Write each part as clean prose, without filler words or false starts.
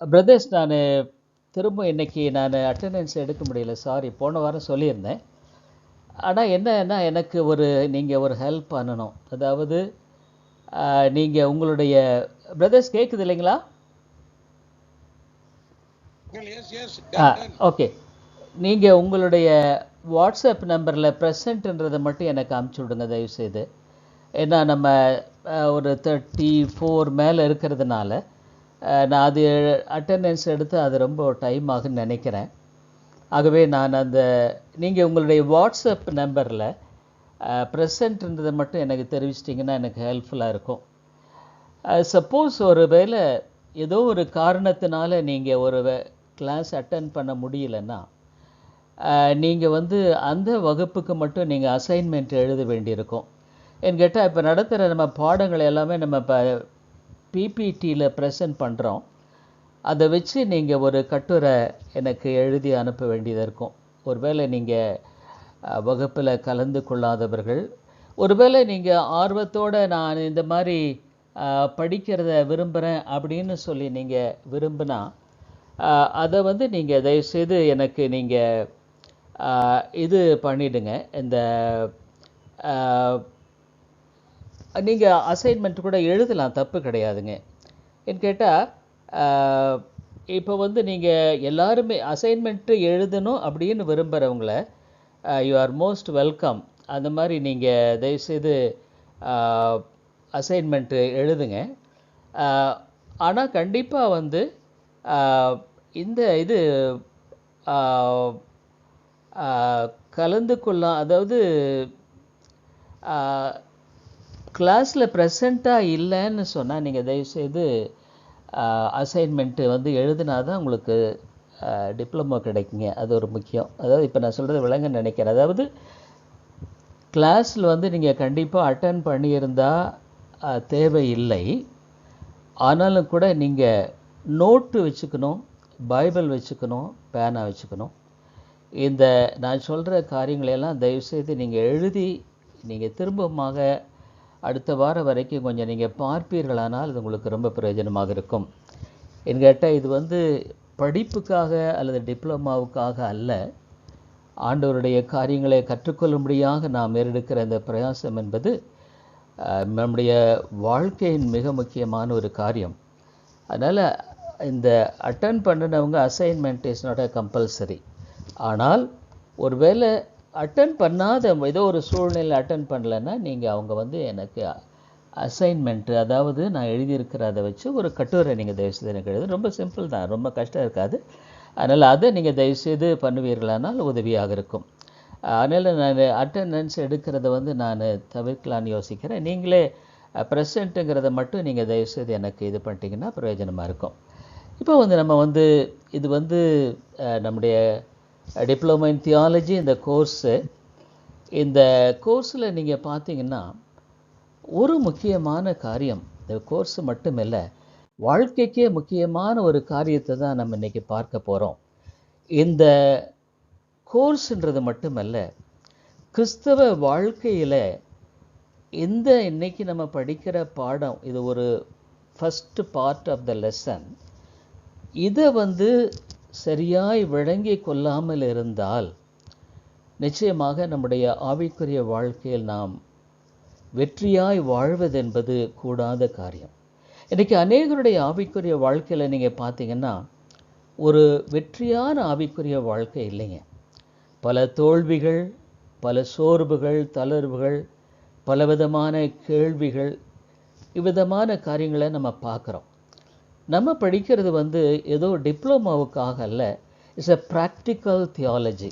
Brothers, நான் திரும்ப இன்னைக்கு நான் அட்டெண்டன்ஸ் எடுக்க முடியல, சாரி. போன வாரம் சொல்லியிருந்தேன். ஆனால் என்னன்னா, எனக்கு நீங்கள் ஒரு ஹெல்ப் பண்ணணும். அதாவது நீங்கள் உங்களுடைய பிரதர்ஸ் கேட்குது இல்லைங்களா? ஓகே. நீங்கள் உங்களுடைய வாட்ஸ்அப் நம்பரில் ப்ரெசண்ட்ன்றதை மட்டும் எனக்கு அனுப்பிச்சி விடுங்க தயவுசெய்து. ஏன்னா நம்ம ஒரு 34 மேலே இருக்கிறதுனால நான் அது அட்டெண்டன்ஸ் எடுத்து அது ரொம்ப டைம் ஆகுன்னு நினைக்கிறேன். ஆகவே நான் நீங்கள் உங்களுடைய வாட்ஸ்அப் நம்பரில் ப்ரெசண்ட்ன்றதை மட்டும் எனக்கு தெரிவிச்சிட்டிங்கன்னா எனக்கு ஹெல்ப்ஃபுல்லாக இருக்கும். சப்போஸ் ஒரு வேளை ஏதோ ஒரு காரணத்தினால நீங்கள் ஒரு கிளாஸ் அட்டன் பண்ண முடியலன்னா, நீங்கள் அந்த வகுப்புக்கு மட்டும் நீங்கள் அசைன்மெண்ட் எழுத வேண்டியிருக்கும். ஏன்னு கேட்டால், இப்போ நடத்துகிற நம்ம பாடங்கள் எல்லாமே நம்ம இப்போ பிபிடியில் ப்ரெசன்ட் பண்ணுறோம். அதை வச்சு நீங்கள் ஒரு கட்டுரை எனக்கு எழுதி அனுப்ப வேண்டியதாக இருக்கும். ஒருவேளை நீங்கள் வகுப்பில் கலந்து கொள்ளாதவர்கள், ஒருவேளை நீங்கள் ஆர்வத்தோடு நான் இந்த மாதிரி படிக்கிறத விரும்புகிறேன் அப்படின்னு சொல்லி நீங்கள் விரும்பினா, அதை நீங்கள் தயவுசெய்து எனக்கு நீங்கள் இது பண்ணிவிடுங்க. நீங்கள் அசைன்மெண்ட் கூட எழுதலாம், தப்பு கிடையாதுங்க. ஏன்னு கேட்டால், இப்போ நீங்கள் எல்லாருமே அசைன்மெண்ட்டு எழுதணும் அப்படின்னு விரும்புகிறவங்கள யூ ஆர் மோஸ்ட் வெல்கம். அந்த மாதிரி நீங்கள் தயவுசெய்து அசைன்மெண்ட்டு எழுதுங்க. ஆனால் கண்டிப்பாக இந்த இது கலந்து கொள்ளலாம். அதாவது கிளாஸில் ப்ரெசண்ட்டாக இல்லைன்னு சொன்னால் நீங்கள் தயவுசெய்து அசைன்மெண்ட்டு எழுதினா தான் உங்களுக்கு டிப்ளமோ கிடைக்குங்க. அது ஒரு முக்கியம். அதாவது இப்போ நான் சொல்கிறது விளங்க நினைக்கிறேன். அதாவது கிளாஸில் நீங்கள் கண்டிப்பாக அட்டன் பண்ணியிருந்தால் தேவையில்லை. ஆனாலும் கூட நீங்கள் நோட்டு வச்சுக்கணும், பைபிள் வச்சுக்கணும், பேனா வச்சுக்கணும். இந்த நான் சொல்கிற காரியங்களையெல்லாம் தயவுசெய்து நீங்கள் எழுதி நீங்கள் திரும்பமாக அடுத்த வாரம் வரைக்கும் கொஞ்சம் நீங்கள் பார்ப்பீர்களானால் அது உங்களுக்கு ரொம்ப பிரயோஜனமாக இருக்கும். என்று கேட்டால், இது படிப்புக்காக அல்லது டிப்ளமாவுக்காக அல்ல, ஆண்டவருடைய காரியங்களை கற்றுக்கொள்ளும்படியாக நாம் ஏறெடுக்கிற இந்த பிரயாசம் என்பது நம்முடைய வாழ்க்கையின் மிக முக்கியமான ஒரு காரியம். அதனால் இந்த அட்டன் பண்ணினவங்க assignment is not a compulsory. ஆனால் ஒருவேளை அட்டன் பண்ணாத ஏதோ ஒரு சூழ்நிலை அட்டன் பண்ணலைன்னா நீங்கள் அவங்க எனக்கு அசைன்மெண்ட்டு, அதாவது நான் எழுதியிருக்கிறத வச்சு ஒரு கட்டுரை நீங்கள் தயவுசெய்து எனக்கு எழுது. ரொம்ப சிம்பிள் தான், ரொம்ப கஷ்டம் இருக்காது. அதனால் அதை நீங்கள் தயவுசெய்து பண்ணுவீர்களானால் உதவியாக இருக்கும். அதனால் நான் அட்டெண்டன்ஸ் எடுக்கிறத நான் தவிர்க்கலான்னு யோசிக்கிறேன். நீங்களே ப்ரெசண்ட்டுங்கிறத மட்டும் நீங்கள் தயவுசெய்து எனக்கு இது பண்ணிட்டீங்கன்னா பிரயோஜனமாக இருக்கும். இப்போ நம்ம இது நம்முடைய டிப்ளமோ இன் தியாலஜி இந்த கோர்ஸு. இந்த கோர்ஸில் நீங்கள் பார்த்தீங்கன்னா ஒரு முக்கியமான காரியம், இந்த கோர்ஸ் மட்டுமில்லை, வாழ்க்கைக்கே முக்கியமான ஒரு காரியத்தை தான் நம்ம இன்றைக்கி பார்க்க போகிறோம். இந்த கோர்ஸுன்றது மட்டுமல்ல, கிறிஸ்தவ வாழ்க்கையில் இன்னைக்கு நம்ம படிக்கிற பாடம், இது ஒரு first part of the lesson. இதை சரியாய் விளங்கி கொள்ளாமல் இருந்தால் நிச்சயமாக நம்முடைய ஆவிக்குரிய வாழ்க்கையில் நாம் வெற்றியாய் வாழ்வதென்பது கூடாத காரியம். இன்றைக்கி அநேகருடைய ஆவிக்குரிய வாழ்க்கையில் நீங்கள் பார்த்தீங்கன்னா ஒரு வெற்றியான ஆவிக்குரிய வாழ்க்கை இல்லைங்க. பல தோல்விகள், பல சோர்வுகள், தளர்வுகள், பலவிதமான கேள்விகள், இவ்விதமான காரியங்களை நம்ம பார்க்குறோம். நம்ம படிக்கிறது ஏதோ டிப்ளமாவுக்காக அல்ல, இட்ஸ் எ ப்ராக்டிக்கல் தியாலஜி.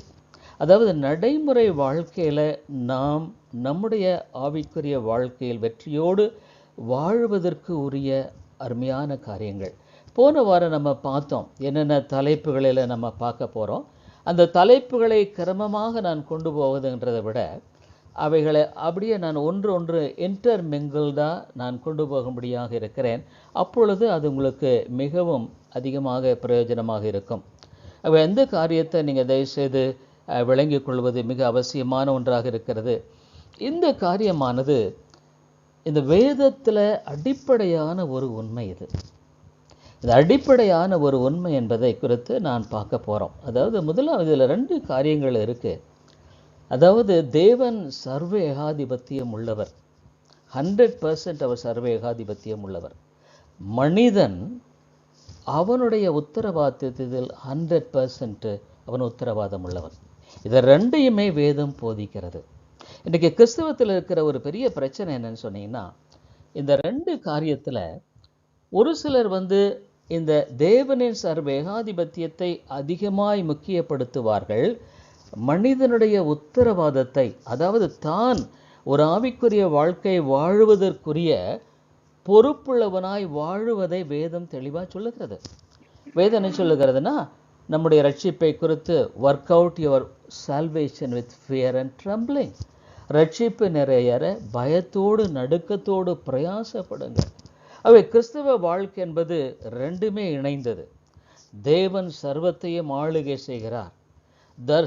அதாவது நடைமுறை வாழ்க்கையில் நாம் நம்முடைய ஆவிக்குரிய வாழ்க்கையில் வெற்றியோடு வாழ்வதற்கு உரிய அருமையான காரியங்கள். போன வாரம் நம்ம பார்த்தோம், என்னென்ன தலைப்புகளில் நம்ம பார்க்க போகிறோம். அந்த தலைப்புகளை கிரமமாக நான் கொண்டு போவதுன்றதை விட அவைகளை அப்படியே நான் ஒன்று இன்டர்மிங்கிள்டாக நான் கொண்டு போகும்படியாக இருக்கிறேன். அப்பொழுது அது உங்களுக்கு மிகவும் அதிகமாக பிரயோஜனமாக இருக்கும். எந்த காரியத்தை நீங்கள் தயவுசெய்து விளங்கிக் கொள்வது மிக அவசியமான ஒன்றாக இருக்கிறது. இந்த காரியமானது இந்த வேதத்தில் அடிப்படையான ஒரு உண்மை. இது இது அடிப்படையான ஒரு உண்மை என்பதை குறித்து நான் பார்க்க போகிறோம். அதாவது முதலாவது இதில் 2 காரியங்கள் இருக்குது. அதாவது தேவன் சர்வ ஏகாதிபத்தியம் உள்ளவர், 100% அவர் சர்வ ஏகாதிபத்தியம் உள்ளவர். மனிதன் அவனுடைய உத்தரவாதத்தில் 100% அவன் உத்தரவாதம் உள்ளவன். இதை 2யுமே வேதம் போதிக்கிறது. இன்றைக்கி கிறிஸ்தவத்தில் இருக்கிற ஒரு பெரிய பிரச்சனை என்னன்னு சொன்னீங்கன்னா, இந்த 2 காரியத்தில் ஒரு சிலர் இந்த தேவனின் சர்வ ஏகாதிபத்தியத்தை அதிகமாய் முக்கியப்படுத்துவார்கள். மனிதனுடைய உத்தரவாதத்தை, அதாவது தான் ஒரு ஆவிக்குரிய வாழ்க்கை வாழுவதற்குரிய பொறுப்புள்ளவனாய் வாழுவதை வேதம் தெளிவாக சொல்லுகிறது. வேதம் என்ன சொல்லுகிறதுனா, நம்முடைய ரட்சிப்பை குறித்து work out your salvation with fear and trembling. ரட்சிப்பு நிறையற பயத்தோடு நடுக்கத்தோடு பிரயாசப்படுங்க. அவை கிறிஸ்தவ வாழ்க்கை என்பது 2மே இணைந்தது. தேவன் சர்வத்தையும் ஆளுகை செய்கிறார்,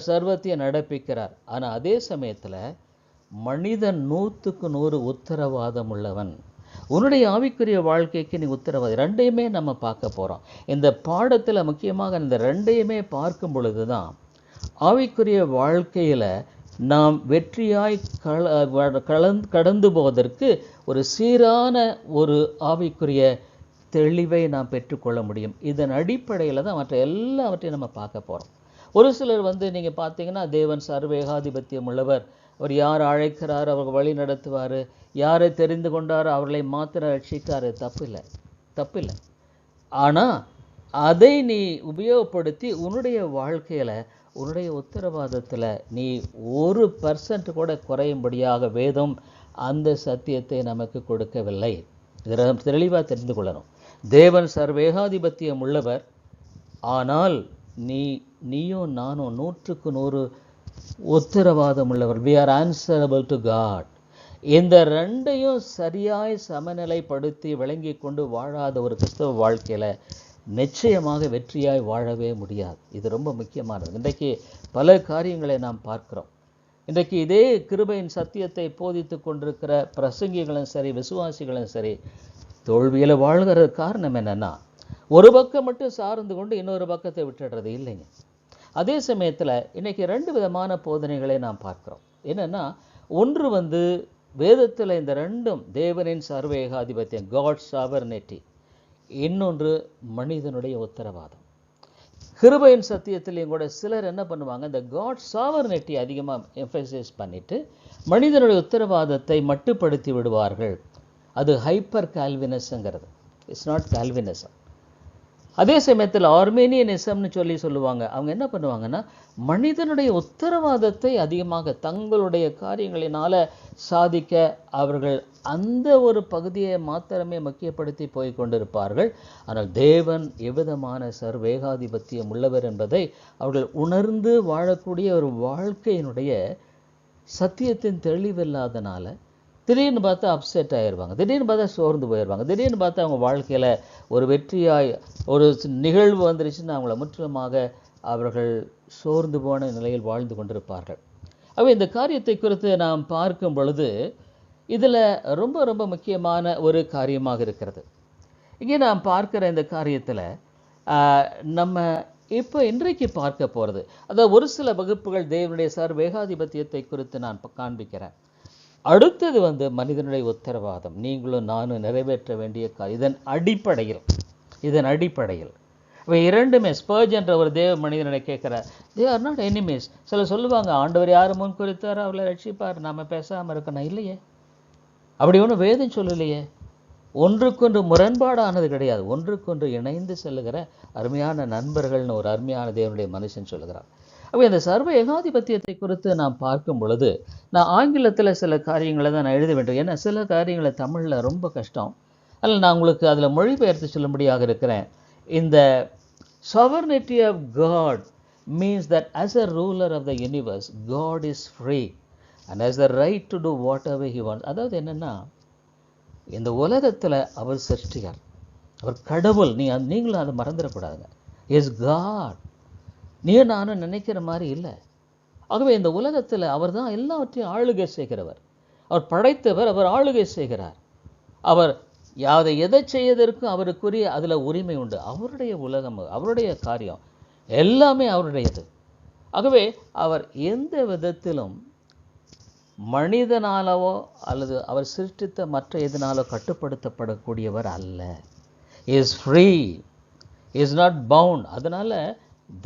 சர்வத்தையும் நடப்பிக்கிறார். ஆனால் அதே சமயத்தில் மனிதன் 100க்கு 100 உத்தரவாதம் உள்ளவன். உன்னுடைய ஆவிக்குரிய வாழ்க்கைக்கு நீ உத்தரவாதம். 2யுமே நம்ம பார்க்க போகிறோம். இந்த பாடத்தில் முக்கியமாக இந்த 2யுமே பார்க்கும் பொழுது தான் ஆவிக்குரிய வாழ்க்கையில் நாம் வெற்றியாய் கடந்து போவதற்கு ஒரு சீரான ஒரு ஆவிக்குரிய தெளிவை நாம் பெற்றுக்கொள்ள முடியும். இதன் அடிப்படையில் தான் மற்ற எல்லாவற்றையும் நம்ம பார்க்க போகிறோம். ஒரு சிலர் நீங்கள் பார்த்தீங்கன்னா, தேவன் சர்வ ஏகாதிபத்தியம் உள்ளவர், அவர் யார் அழைக்கிறார் அவர் வழி நடத்துவார், யாரை தெரிந்து கொண்டாரோ அவர்களை மாத்திர ரட்சிக்காரு. தப்பில்லை. ஆனால் அதை நீ உபயோகப்படுத்தி உன்னுடைய வாழ்க்கையில் உன்னுடைய உத்தரவாதத்தில் நீ 1% கூட குறையும்படியாக வேதம் அந்த சத்தியத்தை நமக்கு கொடுக்கவில்லை. இதை தெளிவாக தெரிந்து கொள்ளணும். தேவன் சர்வேகாதிபத்தியம் உள்ளவர், ஆனால் நீயும் நானும் 100க்கு 100 உத்தரவாதம் உள்ளவர். we are answerable to God. இந்த 2யும் சரியாய் சமநிலைப்படுத்தி விளங்கி கொண்டு வாழாத ஒரு கிறிஸ்தவ வாழ்க்கையில் நிச்சயமாக வெற்றியாய் வாழவே முடியாது. இது ரொம்ப முக்கியமானது. இன்றைக்கு பல காரியங்களை நாம் பார்க்கிறோம். இன்றைக்கு இதே கிருபையின் சத்தியத்தை போதித்து கொண்டிருக்கிற பிரசங்கிகளும் சரி, விசுவாசிகளும் சரி, தோல்வியில் வாழ்கிற காரணம் என்னன்னா, ஒரு பக்கம் மட்டும் சார்ந்து கொண்டு இன்னொரு பக்கத்தை விட்டுடுறது இல்லைங்க. அதே சமயத்தில் இன்னைக்கு 2 விதமான போதனைகளை நாம் பார்க்கிறோம். என்னன்னா, ஒன்று வேதத்தில் இந்த 2ம் தேவனின் சர்வ ஏகாதிபத்தியம், காட் சாவர்னிட்டி. இன்னொன்று மனிதனுடைய உத்தரவாதம். கிருபையின் சத்தியத்திலையும் கூட சிலர் என்ன பண்ணுவாங்க, இந்த காட் சாவர்னிட்டி அதிகமாக எம்பசைஸ் பண்ணிட்டு மனிதனுடைய உத்தரவாதத்தை மட்டுப்படுத்தி விடுவார்கள். அது ஹைப்பர் கால்வினிசம்ங்கிறது. It's not Calvinism. அதே சமயத்தில் ஆர்மேனியனிசம்னு சொல்லுவாங்க. அவங்க என்ன பண்ணுவாங்கன்னா, மனிதனுடைய உத்தரவாதத்தை அதிகமாக தங்களுடைய காரியங்களினால சாதிக்க அவர்கள் அந்த ஒரு பகுதியை மாத்திரமே முக்கியப்படுத்தி போய் கொண்டிருப்பார்கள். ஆனால் தேவன் எவ்விதமான சர்வேகாதிபத்தியம் உள்ளவர் என்பதை அவர்கள் உணர்ந்து வாழக்கூடிய ஒரு வாழ்க்கையினுடைய சத்தியத்தின் தெளிவில்லாதனால திடீர்னு பார்த்தா அப்செட் ஆயிடுவாங்க, திடீர்னு பார்த்தா சோர்ந்து போயிடுவாங்க, திடீர்னு பார்த்தா அவங்க வாழ்க்கையில் ஒரு வெற்றியாய் ஒரு நிகழ்வு வந்துருச்சுன்னு அவங்கள முற்றிலுமாக அவர்கள் சோர்ந்து போன நிலையில் வாழ்ந்து கொண்டிருப்பார்கள். அவை இந்த காரியத்தை குறித்து நாம் பார்க்கும் பொழுது இதில் ரொம்ப ரொம்ப முக்கியமான ஒரு காரியமாக இருக்கிறது. இங்கே நாம் பார்க்கிற இந்த காரியத்தில் நம்ம இன்றைக்கு பார்க்க போகிறது, அதாவது ஒரு சில வகுப்புகள் தேவனுடைய சர்வேகாதிபத்தியத்தை குறித்து நான் காண்பிக்கிறேன். அடுத்தது மனிதனுடைய உத்தரவாதம், நீங்களும் நானும் நிறைவேற்ற வேண்டிய இதன் அடிப்படையில் இவை 2மே ஸ்பர்ஜ் என்ற ஒரு தேவ மனிதனை கேட்குறார். They are not enemies. சில சொல்லுவாங்க, ஆண்டவர் யார் முன் குறித்தாரோ அவளை ரட்சிப்பார், நம்ம பேசாமல் இருக்கணும். இல்லையே, அப்படி ஒன்றும் வேதம் சொல்லலையே. ஒன்றுக்கொன்று முரண்பாடானது கிடையாது, ஒன்றுக்கொன்று இணைந்து செல்லுகிற அருமையான நண்பர்கள்னு ஒரு அருமையான தேவனுடைய மனுஷன் சொல்லுகிறார். அப்போ இந்த சர்வ ஏகாதிபத்தியத்தை குறித்து நாம் பார்க்கும் பொழுது, நான் ஆங்கிலத்தில் சில காரியங்களை தான் நான் எழுத வேண்டும். ஏன்னா சில காரியங்களை தமிழில் ரொம்ப கஷ்டம். அதில் நான் உங்களுக்கு அதில் மொழிபெயர்த்து சொல்லும்படியாக இருக்கிறேன். இந்த sovereignty of God means that as a ruler of the universe, God is free and has the right to do whatever he wants. அதாவது என்னென்னா, இந்த உலகத்தில் அவர் சிருஷ்டிகர், அவர் கடவுள். நீங்களும் அதை மறந்துடக்கூடாதுங்க. Is God. நானும் நினைக்கிற மாதிரி இல்லை. ஆகவே இந்த உலகத்தில் அவர் தான் எல்லாவற்றையும் ஆளுகை செய்கிறவர். அவர் படைத்தவர், அவர் ஆளுகை செய்கிறார். அவர் யாவது எதை செய்வதற்கும் அவருக்குரிய அதில் உரிமை உண்டு. அவருடைய உலகம், அவருடைய காரியம் எல்லாமே அவருடையது. ஆகவே அவர் எந்த விதத்திலும் மனிதனாலவோ அல்லது அவர் சிருஷ்டித்த மற்ற எதனாலோ கட்டுப்படுத்தப்படக்கூடியவர் அல்ல. Is free, is not bound. அதனால்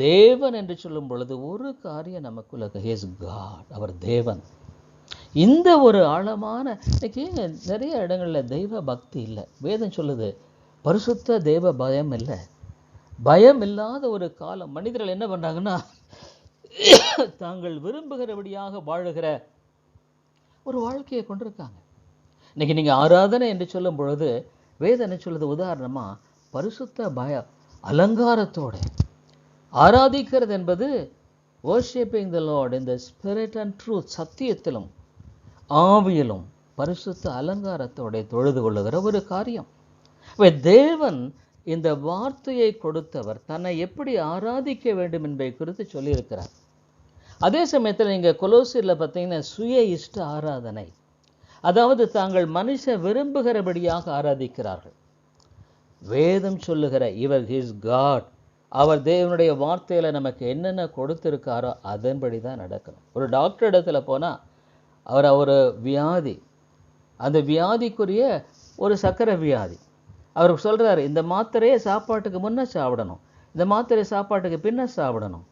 தேவன் என்று சொல்லும் பொழுது ஒரு காரியம் நமக்குள்ள, இஸ் காட், அவர் தேவன். இந்த ஒரு ஆழமான, இன்னைக்கு நிறைய இடங்களில் தெய்வ பக்தி இல்லை. வேதம் சொல்லுது பரிசுத்த தெய்வ பயம் இல்லை. பயம் இல்லாத ஒரு காலம். மனிதர்கள் என்ன பண்ணுறாங்கன்னா, தாங்கள் விரும்புகிறபடியாக வாழுகிற ஒரு வாழ்க்கையை கொண்டிருக்காங்க. இன்னைக்கு நீங்கள் ஆராதனை என்று சொல்லும் பொழுது வேதம் என்ன சொல்லுது? உதாரணமாக பரிசுத்த பய அலங்காரத்தோடு ஆராதிக்கிறது என்பது worshiping the Lord in the spirit and truth, சத்தியத்திலும் ஆவியிலும் பரிசுத்த அலங்காரத்தோட தொழுது கொள்ளுகிற ஒரு காரியம். தேவன் இந்த வார்த்தையை கொடுத்தவர் தன்னை எப்படி ஆராதிக்க வேண்டும் என்பதை குறித்து சொல்லியிருக்கிறார். அதே சமயத்தில் நீங்கள் கொலோசியரில் பார்த்தீங்கன்னா சுய இஷ்ட ஆராதனை, அதாவது தாங்கள் மனுஷ விரும்புகிறபடியாக ஆராதிக்கிறார்கள். வேதம் சொல்லுகிற இவர் ஹிஸ் காட், அவர் தேவனுடைய வார்த்தையில் நமக்கு என்னென்ன கொடுத்துருக்காரோ அதன்படி தான் நடக்கணும். ஒரு டாக்டர் இடத்துல போனால் அவர் ஒரு வியாதி, அந்த வியாதிக்குரிய ஒரு சர்க்கரை வியாதி, அவர் சொல்கிறார் இந்த மாத்திரையை சாப்பாட்டுக்கு முன்னே சாப்பிடணும், இந்த மாத்திரை சாப்பாட்டுக்கு பின்ன சாப்பிடணும்,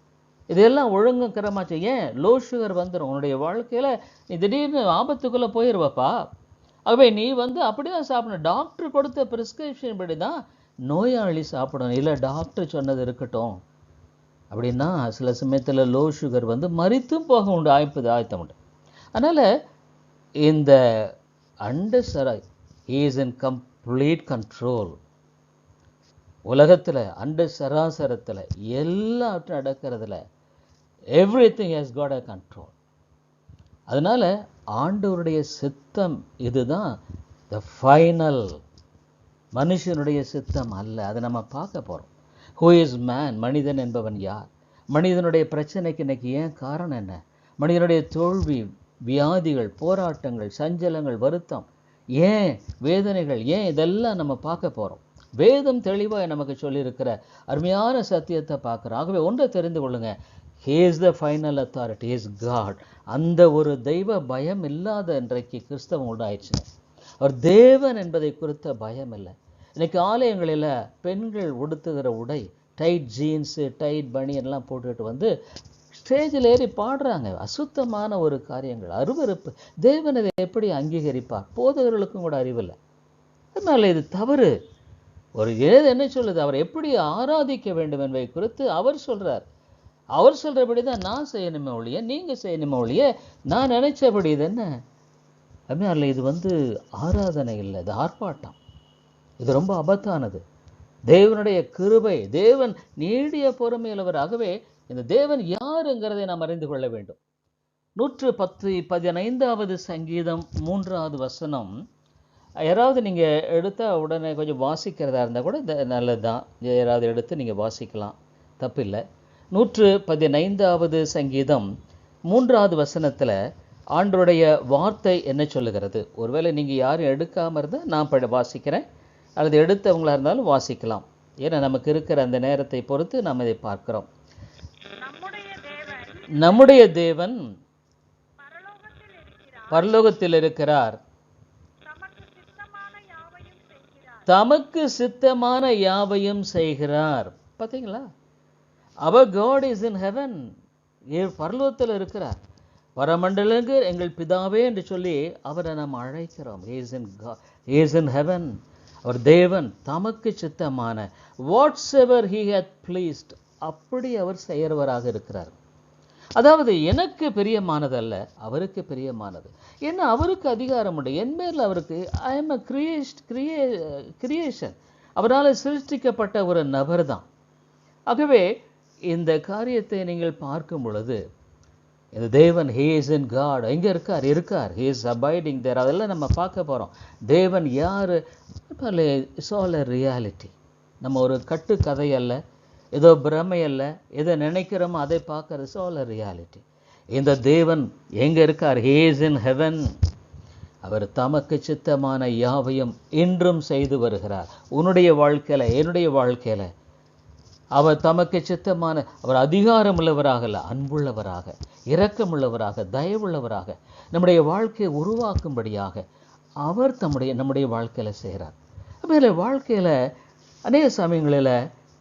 இதெல்லாம் ஒழுங்கும் கிரமாச்சு. ஏன்? லோ சுகர் வந்துடும் உன்னுடைய வாழ்க்கையில், நீ திடீர்னு ஆபத்துக்குள்ளே போயிடுவப்பா. ஆகவே நீ அப்படி தான் சாப்பிடணும். டாக்டர் கொடுத்த ப்ரிஸ்கிரிப்ஷன் படி தான் நோயாளி சாப்பிடணும். இல்லை டாக்டர் சொன்னது இருக்கட்டும் அப்படின்னா சில சமயத்தில் லோ சுகர் மரித்தும் போக உண்டு, ஆயத்தம் உண்டு. அதனால் இந்த அண்டர் இஸ் இன் கம்ப்ளீட் கண்ட்ரோல். உலகத்தில் அண்டர் சராசரத்தில் எல்லாவற்றும் நடக்கிறதுல everything has God a control. அதனால் ஆண்டவருடைய சித்தம் இதுதான் த ஃபைனல், மனுஷனுடைய சித்தம் அல்ல. அதை நம்ம பார்க்க போகிறோம். Who is man? மனிதன் என்பவன் யார்? மனிதனுடைய பிரச்சனைக்கு இன்னைக்கு ஏன் காரணம் என்ன? மனிதனுடைய தோல்வி, வியாதிகள், போராட்டங்கள், சஞ்சலங்கள், வருத்தம், ஏன் வேதனைகள், ஏன்? இதெல்லாம் நம்ம பார்க்க போகிறோம். வேதம் தெளிவாக நமக்கு சொல்லியிருக்கிற அருமையான சத்தியத்தை பார்க்குறோம். ஆகவே ஒன்றை தெரிந்து கொள்ளுங்க, he is the final authority, is God. அந்த ஒரு தெய்வ பயம் இல்லாத இன்றைக்கு கிறிஸ்தவம் உண்டாயிடுச்சுங்க. அவர் தேவன் என்பதை குறித்த பயம் இல்லை. இன்னைக்கு ஆலயங்களில் பெண்கள் உடுத்துகிற உடை டைட் ஜீன்ஸு, டைட் பனியன்லாம் போட்டுட்டு ஸ்டேஜில் ஏறி பாடுறாங்க. அசுத்தமான ஒரு காரியங்கள், அருவருப்பு. தேவன் இதை எப்படி அங்கீகரிப்பார்? போதகர்களுக்கும் கூட அறிவில்லை. அதனால் இது தவறு. ஒரு என்ன சொல்லுது? அவர் எப்படி ஆராதிக்க வேண்டும் என்பதை குறித்து அவர் சொல்கிறார். அவர் சொல்கிறபடி தான் நான் செய்யணுமே ஒழிய, நீங்கள் செய்யணுமே ஒழிய நான் நினைச்சபடி. இது என்ன அப்படின்னா, இது ஆராதனை இல்லை, இது ஆர்ப்பாட்டம். இது ரொம்ப ஆபத்தானது. தேவனுடைய கிருபை, தேவன் நீடிய பொறுமையுள்ளவர். ஆகவே இந்த தேவன் யாருங்கிறதை நாம் அறிந்து கொள்ள வேண்டும். 115வது சங்கீதம் 3வது வசனம். யாராவது நீங்கள் எடுத்தால் உடனே கொஞ்சம் வாசிக்கிறதா இருந்தால் கூட நல்லது தான். யாராவது எடுத்து நீங்கள் வாசிக்கலாம், தப்பில்லை. 115வது சங்கீதம் 3வது வசனத்தில் ஆண்டவருடைய வார்த்தை என்ன சொல்லுகிறது? ஒருவேளை நீங்கள் யாரும் எடுக்காமல் இருந்தால் நான் வாசிக்கிறேன், அல்லது எடுத்தவங்களாக இருந்தாலும் வாசிக்கலாம். ஏன்னா நமக்கு இருக்கிற அந்த நேரத்தை பொறுத்து நாம் இதை பார்க்கிறோம். நம்முடைய தேவன் பரலோகத்தில் இருக்கிறார், தமக்கு சித்தமான யாவையும் செய்கிறார். பார்த்தீங்களா? அவர் God is in heaven. பரலோகத்தில் இருக்கிறார். பரமண்டலங்கு எங்கள் பிதாவே என்று சொல்லி அவரை நாம் அழைக்கிறோம். He is in heaven. அவர் தேவன், தமக்கு சித்தமான whatsoever he hath pleased, அப்படி அவர் செய்கிறவராக இருக்கிறார். அதாவது எனக்கு பிரியமானதல்ல, அவருக்கு பிரியமானது. ஏன்னா அவருக்கு அதிகாரம் உண்டு என் பேரில். அவருக்கு ஐ எம் அ கிரியேஷன், அவரால் சிருஷ்டிக்கப்பட்ட ஒரு நபர் தான். ஆகவே இந்த காரியத்தை நீங்கள் பார்க்கும் பொழுது இந்த தேவன் he is in God, எங்கே இருக்கார், he is abiding there. அதெல்லாம் நம்ம பார்க்க போகிறோம். தேவன் யார்? It's all a reality. நம்ம ஒரு கட்டு கதை அல்ல, ஏதோ பிரமை அல்ல, எதை நினைக்கிறோமோ அதை பார்க்கறது. It's all a reality. இந்த தேவன் எங்கே இருக்கார்? he is in heaven. அவர் தமக்கு சித்தமான யாவையும் இன்றும் செய்து வருகிறார். உன்னுடைய வாழ்க்கையில, என்னுடைய வாழ்க்கையில அவர் தமக்கு சித்தமான, அவர் அதிகாரம் உள்ளவராக அல்ல, அன்புள்ளவராக, இரக்கமுள்ளவராக, தயவுள்ளவராக நம்முடைய வாழ்க்கையை உருவாக்கும்படியாக அவர் நம்முடைய வாழ்க்கையில செய்கிறார். அப்போ வாழ்க்கையில அநேக சமயங்களில்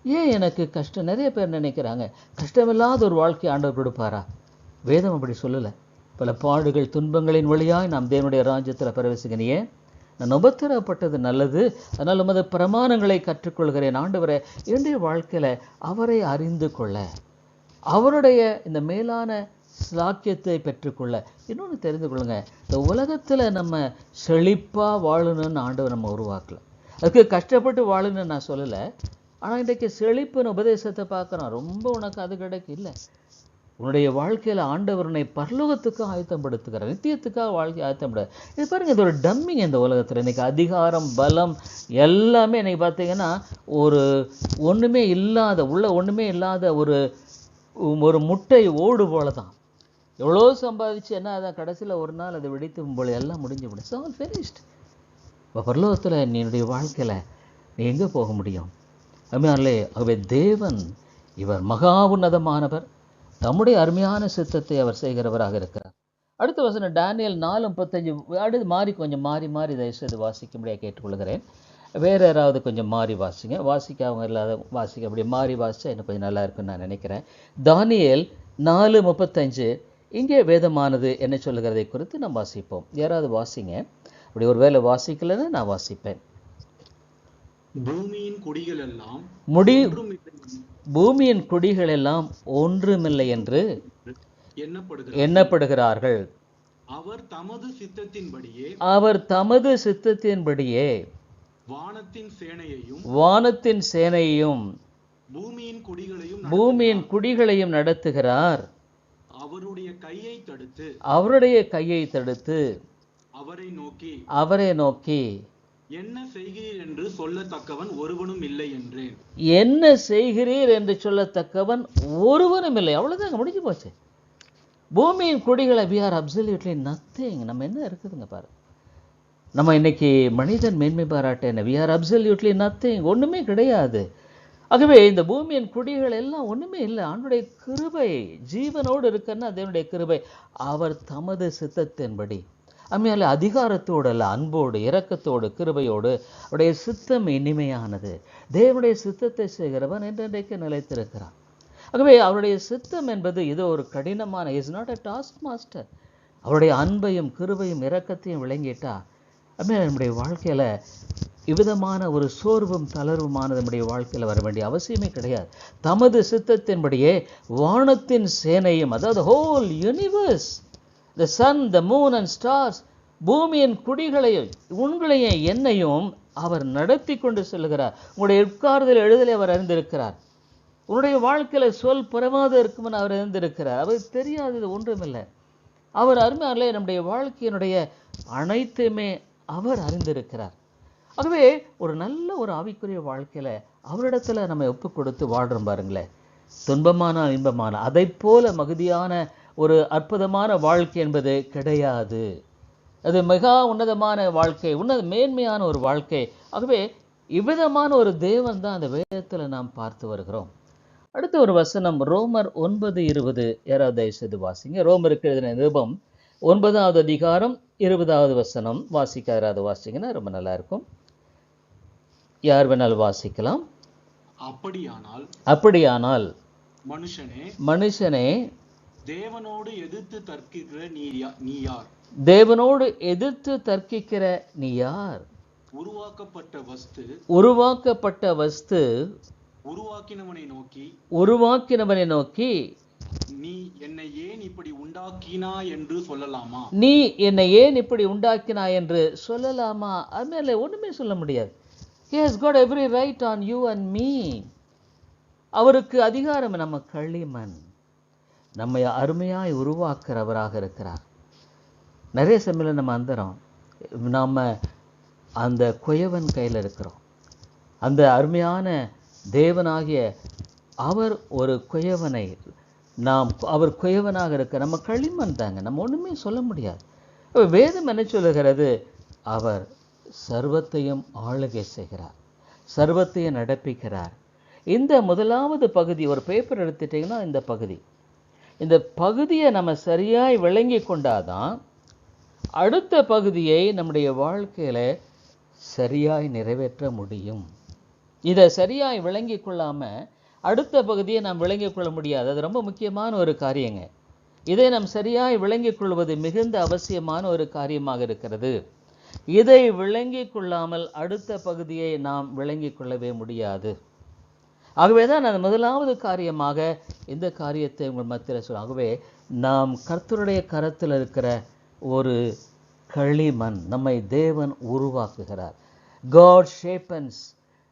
ஏன் எனக்கு கஷ்டம், நிறைய பேர் நினைக்கிறாங்க கஷ்டமில்லாத ஒரு வாழ்க்கை ஆண்டவர் கொடுப்பாரா? வேதம் அப்படி சொல்லலை. பல பாடுகள் துன்பங்களின் வழியாய் நாம் தேவனுடைய ராஜ்யத்தில் பிரவேசிக்கணையே, நான் உபத்திரப்பட்டது நல்லது, அதனால் உமது பிரமாணங்களை கற்றுக்கொள்கிறேன். ஆண்டவரை என்னுடைய வாழ்க்கையில அவரை அறிந்து கொள்ள, அவருடைய இந்த மேலான சாக்கியத்தை பெற்றுக்கொள்ள. இன்னொன்று தெரிந்து கொள்ளுங்க, இந்த உலகத்துல நம்ம செழிப்பா வாழணும்னு ஆண்டவர் நம்ம உருவாக்கல. அதுக்கு கஷ்டப்பட்டு வாழணும்னு நான் சொல்லலை. ஆனா இன்றைக்கு செழிப்புன்னு உபதேசத்தை பார்க்குறோம். ரொம்ப உனக்கு அது கிடைக்கும் இல்லை. உன்னுடைய வாழ்க்கையில் ஆண்டவர் உன்னை பரலோகத்துக்காக ஆயத்தப்படுத்துகிறார், நித்தியத்துக்காக வாழ்க்கை ஆயத்தப்பட. இது பாருங்க, இது ஒரு டம்மிங். இந்த உலகத்தில் இன்னைக்கு அதிகாரம், பலம் எல்லாமே இன்னைக்கு பார்த்தீங்கன்னா ஒரு ஒன்றுமே இல்லாத, ஒன்றுமே இல்லாத ஒரு முட்டை ஓடு போல தான். எவ்வளோ சம்பாதிச்சு என்ன அதான் கடைசியில் ஒரு நாள் அதை வெடித்து போல எல்லாம் முடிஞ்சு விடும். It's all finished. இப்போ பரலோகத்தில் என்னுடைய வாழ்க்கையில் நீ எங்கே போக முடியும்? அருமையானே, ஆகவே தேவன் இவர் மகா உன்னதமானவர், தம்முடைய அருமையான சித்தத்தை அவர் செய்கிறவராக இருக்கிறார். அடுத்த வசனம் டானியல் 4:35. அடுத்து கொஞ்சம் மாறி தயவுசெய்து வாசிக்கும்படியாக கேட்டுக்கொள்கிறேன். வேற யாராவது கொஞ்சம் மாறி வாசிங்க. வாசிக்காதவங்க இல்லாத வாசிக்க, அப்படி மாறி வாசிச்சா இன்னும் கொஞ்சம் நல்லா இருக்குன்னு நான் நினைக்கிறேன். தானியேல் 4:35. இங்கே வேதமானது என்ன சொல்லுகிறதை குறித்து நாம் வாசிப்போம். யாராவது வாசிங்க. அப்படி ஒரு வேளை வாசிக்கலன்னு நான் வாசிப்பேன். பூமியின் குடிகள் எல்லாம் ஒன்றுமில்லை என்று எண்ணப்படுகிறார்கள். அவர் தமது சித்தத்தின்படியே வானத்தின் சேனையையும் பூமியின் குடிகளையும் நடத்துகிறார். அவருடைய கையை தடுத்து அவரை நோக்கி என்ன செய்கிறீர் என்று சொல்லத்தக்கவன் ஒருவனும் இல்லை என்றேன். என்ன செய்கிறீர் என்று சொல்லத்தக்கவன் ஒருவனும் இல்லை. அவ்வளவுதான், முடிஞ்சு போச்சு. பூமியின் குடிகளை we are absolutely nothing. நம்ம என்ன இருக்குதுங்க பாரு. நம்ம இன்னைக்கு மனிதன் மேன்மை பாராட்ட என்ன, we are absolutely nothing, ஒண்ணுமே கிடையாது. ஆகவே இந்த பூமியின் குடிகள் எல்லாம் ஒண்ணுமே இல்லை. ஆண்டுடைய கிருபை ஜீவனோடு இருக்குன்னா தேவனுடைய கிருபை. அவர் தமது சித்தத்தின்படி, அம்மையால அதிகாரத்தோடு அல்ல, அன்போடு, இரக்கத்தோடு, கிருபையோடு, அவருடைய சித்தம் இனிமையானது. தேவனுடைய சித்தத்தை செய்கிறவன் என்றென்றைக்கு நிலைத்திருக்கிறான். ஆகவே அவருடைய சித்தம் என்பது இது ஒரு கடினமான, is not a task master. அவருடைய அன்பையும் கிருபையும் இரக்கத்தையும் விளங்கிட்டா அம்மையா நம்முடைய வாழ்க்கையில இவ்விதமான ஒரு சோர்வும் தளர்வுமானது நம்முடைய வாழ்க்கையில் வர வேண்டிய அவசியமே கிடையாது. தமது சித்தத்தின்படியே வானத்தின் சேனையும், அதாவது whole universe, the sun, the moon and stars, பூமியின் குடிகளையும் உங்களையும் என்னையும் அவர் நடத்தி கொண்டு செல்கிறார். உங்களுடைய உட்கார்தல் எழுதலை அவர் அறிந்திருக்கிறார். உன்னுடைய வாழ்க்கையில சொல் புறமாத இருக்குமென்னு அவர் அறிந்திருக்கிறார். அவர் தெரியாதது ஒன்றுமில்லை. அவர் அருமையாலே நம்முடைய வாழ்க்கையினுடைய அனைத்துமே அவர் அறிந்திருக்கிறார். ஆகவே ஒரு நல்ல ஒரு ஆவிக்குரிய வாழ்க்கையில அவரிடத்துல நம்ம ஒப்பு கொடுத்து வாழ்றோம் பாருங்களேன். துன்பமான இன்பமான அதை போல மகிழ்ச்சியான ஒரு அற்புதமான வாழ்க்கை என்பது கிடையாது. அது மிக உன்னதமான வாழ்க்கை, மேன்மையான ஒரு வாழ்க்கை. ஆகவே இவ்விதமான ஒரு தேவன் தான் அந்த வேதத்துல நாம் பார்த்து வருகிறோம். அடுத்த ஒரு வசனம் ரோமர் 9:20. யாராவது தயவு செய்து வாசிங்க. ரோமருக்கு எழுதின நிருபம் 9வது அதிகாரம் 20வது வசனம். வாசிக்காத வாசிங்கன்னா ரொம்ப நல்லா இருக்கும். யார் வேணாலும் வாசிக்கலாம். அப்படியானால் மனுஷனே தேவனோடு எதிர்த்து தர்க்கிக்கிற நீ யார்? தேவனோடு எதிர்த்து தர்க்கிக்கிற நீ யார்? உருவாக்கப்பட்ட வஸ்து உருவாக்கினவனை நோக்கி நீ என்னை ஏன் இப்படி உண்டாக்கினாய் என்று சொல்லலாமா? நீ என்னை ஏன் இப்படி உண்டாக்கினாய் என்று சொல்லலாமா? அதுமாதிரி ஒண்ணுமே சொல்ல முடியாது. He has got every right on you and me. அவருக்கு அதிகாரம். நம்ம களிமண், நம்மை அருமையாய் உருவாக்குறவராக இருக்கிறார். நிறைய சமயம் நம்ம அந்தரம், நம்ம அந்த குயவன் கையில் இருக்கிறோம். அந்த அருமையான தேவனாகிய அவர் ஒரு குயவனை அவர் குயவனாக இருக்க, நம்ம களிமண் தாங்க. நம்ம ஒன்றுமே சொல்ல முடியாது. வேதம் என்ன சொல்லுகிறது? அவர் சர்வத்தையும் ஆளுகை செய்கிறார், சர்வத்தையும் நடப்பிக்கிறார். இந்த முதலாவது பகுதி, ஒரு பேப்பர் எடுத்துட்டிங்கன்னா இந்த பகுதியை நம்ம சரியாய் விளங்கி கொண்டாதான் அடுத்த பகுதியை நம்முடைய வாழ்க்கையில் சரியாய் நிறைவேற்ற முடியும். இதை சரியாய் விளங்கி கொள்ளாமல் அடுத்த பகுதியை நாம் விளங்கி கொள்ள முடியாது. அது ரொம்ப முக்கியமான ஒரு காரியங்க. இதை நாம் சரியாய் விளங்கிக் கொள்வது மிகுந்த அவசியமான ஒரு காரியமாக இருக்கிறது. இதை விளங்கி கொள்ளாமல் அடுத்த பகுதியை நாம் விளங்கி கொள்ளவே முடியாது. ஆகவே தான் நான் முதலாவது காரியமாக இந்த காரியத்தை உங்கள் மத்தியில் சொல்ல. ஆகவே நாம் கர்த்தருடைய கரத்தில் இருக்கிற ஒரு களிமண், நம்மை தேவன் உருவாக்குகிறார். God shapens.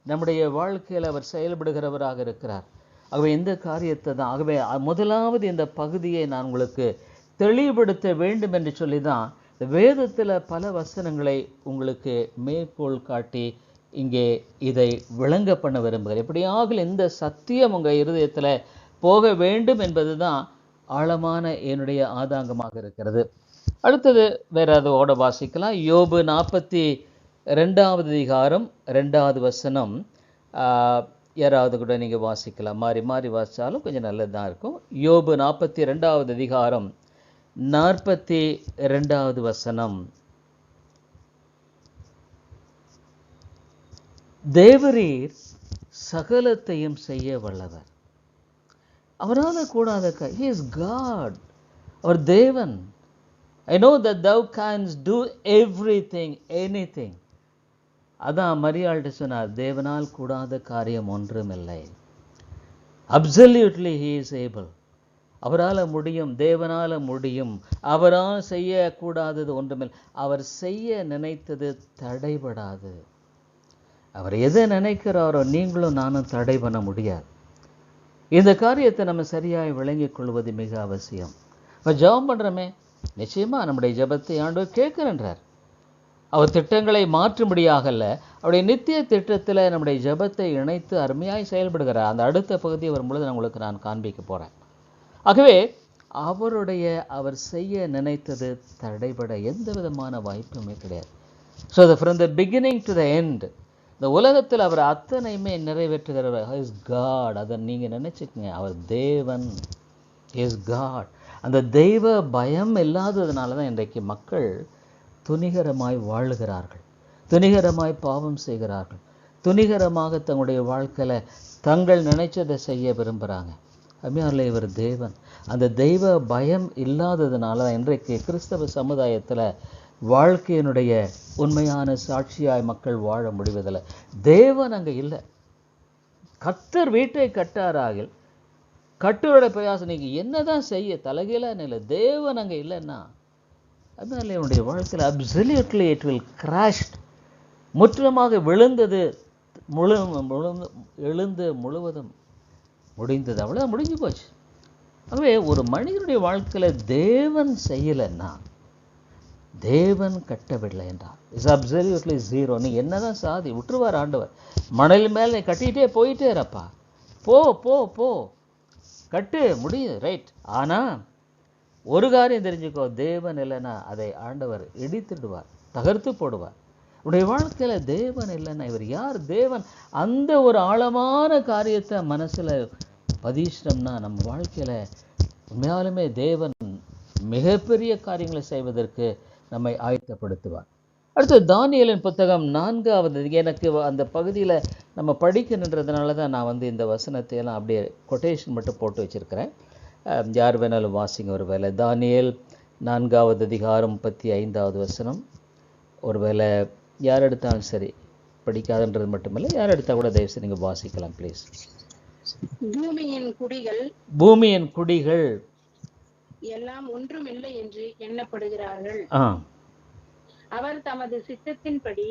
நம்முடைய வாழ்க்கையில் அவர் செயல்படுகிறவராக இருக்கிறார். ஆகவே இந்த காரியத்தை தான், ஆகவே முதலாவது இந்த பகுதியை நான் உங்களுக்கு தெளிவுபடுத்த வேண்டும் என்று சொல்லி தான் இந்த வேதத்தில் பல வசனங்களை உங்களுக்கு மேற்கோள் காட்டி இங்கே இதை விளங்க பண்ண விரும்புகிறேன். எப்படியாக இந்த சத்தியம் உங்கள் இருதயத்தில் போக வேண்டும் என்பது தான் ஆழமான என்னுடைய ஆதாங்கமாக இருக்கிறது. அடுத்தது வேற அதோட வாசிக்கலாம். யோபு 42வது அதிகாரம் 2வது வசனம். யாராவது கூட நீங்கள் வாசிக்கலாம், மாறி மாறி வாசித்தாலும் கொஞ்சம் நல்லது தான் இருக்கும். யோபு 42வது அதிகாரம் 42வது வசனம். தேவரீர் சகலத்தையும் செய்ய வல்லவர், அவரால் கூடாத He is God. அவர் தேவன். I know that thou canst do everything, anything. அதான் மரியாள்கிட்ட சொன்னார், தேவனால் கூடாத காரியம் ஒன்றுமில்லை. Absolutely he is able. அவரால் முடியும், தேவனால் முடியும். அவரால் செய்யக்கூடாதது ஒன்றுமில்லை. அவர் செய்ய நினைத்தது தடைபடாது. அவர் எதை நினைக்கிறாரோ நீங்களும் நானும் தடை பண்ண முடியாது. இந்த காரியத்தை நம்ம சரியாய் விளங்கிக் கொள்வது மிக அவசியம். இப்போ ஜெபம் பண்ணுறோமே, நிச்சயமாக நம்முடைய ஜெபத்தை ஆண்டவர் கேட்கிறன்றார். அவர் திட்டங்களை மாற்றும்படியாகல்ல, அவருடைய நித்திய திட்டத்தில் நம்முடைய ஜெபத்தை இணைத்து அருமையாய் செயல்படுகிறார். அந்த அடுத்த பகுதியை வரும்பொழுது நான் உங்களுக்கு காண்பிக்க போகிறேன். ஆகவே அவர் செய்ய நினைத்தது தடைபட எந்த விதமான வாய்ப்புமே கிடையாது. So from the beginning to the end, இந்த உலகத்தில் அவர் அத்தனையுமே நிறைவேற்றுகிறவர் இஸ் காட். அதை நீங்கள் நினச்சிக்கங்க, அவர் தேவன், இஸ் காட். அந்த தெய்வ பயம் இல்லாததுனால தான் இன்றைக்கு மக்கள் துணிகரமாய் வாழுகிறார்கள், துணிகரமாய் பாவம் செய்கிறார்கள், துணிகரமாக தங்களுடைய வாழ்க்கையில் தங்கள் நினைச்சதை செய்ய விரும்புகிறாங்க. அம்மையாரில் இவர் தேவன். அந்த தெய்வ பயம் இல்லாததுனால தான் இன்றைக்கு கிறிஸ்தவ சமுதாயத்தில் வாழ்க்கையினுடைய உண்மையான சாட்சியாய் மக்கள் வாழ முடிவதில்லை. தேவன் அங்கே இல்லை. கர்த்தர் வீட்டை கட்டாராகில் கட்டுவட பிரயாசம் நீங்கள் என்னதான் செய்ய தலைகீழ இல்லை, தேவன் அங்கே இல்லைன்னா அதனால என்னுடைய வாழ்க்கையில் அப்சல்யூட்லி இட் வில் கிராஷ்ட். முற்றிலுமாக விழுந்தது, எழுந்து முழுவதும் முடிந்தது, அவ்வளோதான், முடிஞ்சு போச்சு. ஆகவே ஒரு மனிதனுடைய வாழ்க்கையில் தேவன் செய்யலைன்னா, தேவன் கட்டவில்லை என்றால் இட்ஸ் அப்சல்யூட்லி ஜீரோ. நீ என்னதான் சாதி விட்டுருவார் ஆண்டவர். மணல் மேலே நீ கட்டிகிட்டே போயிட்டே இருப்பா, போ போ போ கட்டு, முடியுது, ரைட். ஆனால் ஒரு காரியம் தெரிஞ்சுக்கோ, தேவன் இல்லைன்னா அதை ஆண்டவர் இடித்துடுவார், தகர்த்து போடுவார். உடைய வாழ்க்கையில் தேவன் இல்லைன்னா இவர் யார்? தேவன். அந்த ஒரு ஆழமான காரியத்தை மனசில் பதிஷ்டம்னா நம்ம வாழ்க்கையில் உண்மையாலுமே தேவன் மிகப்பெரிய காரியங்களை செய்வதற்கு நம்மை ஆயத்தப்படுத்துவார். அடுத்து தானியேலின் புத்தகம் 4வது. எனக்கு அந்த பகுதியில் நம்ம படிக்கணுன்றதுனால தான் நான் இந்த வசனத்தை எல்லாம் அப்படியே கொட்டேஷன் மட்டும் போட்டு வச்சுருக்கிறேன். யார் வேணாலும் வாசிங்க ஒரு வேளை. தானியேல் 4வது அதிகாரம் 35வது வசனம். ஒரு வேளை யார் எடுத்தாலும் சரி, படிக்காதுன்றது மட்டுமில்லை, யார் எடுத்தால் கூட தயவுசெய்து நீங்கள் வாசிக்கலாம் ப்ளீஸ். பூமியின் குடிகள் எல்லாம் ஒன்றுமில்லை என்று எண்ணப்படுகிறார்கள். அவர் தமது சித்தத்தின்படி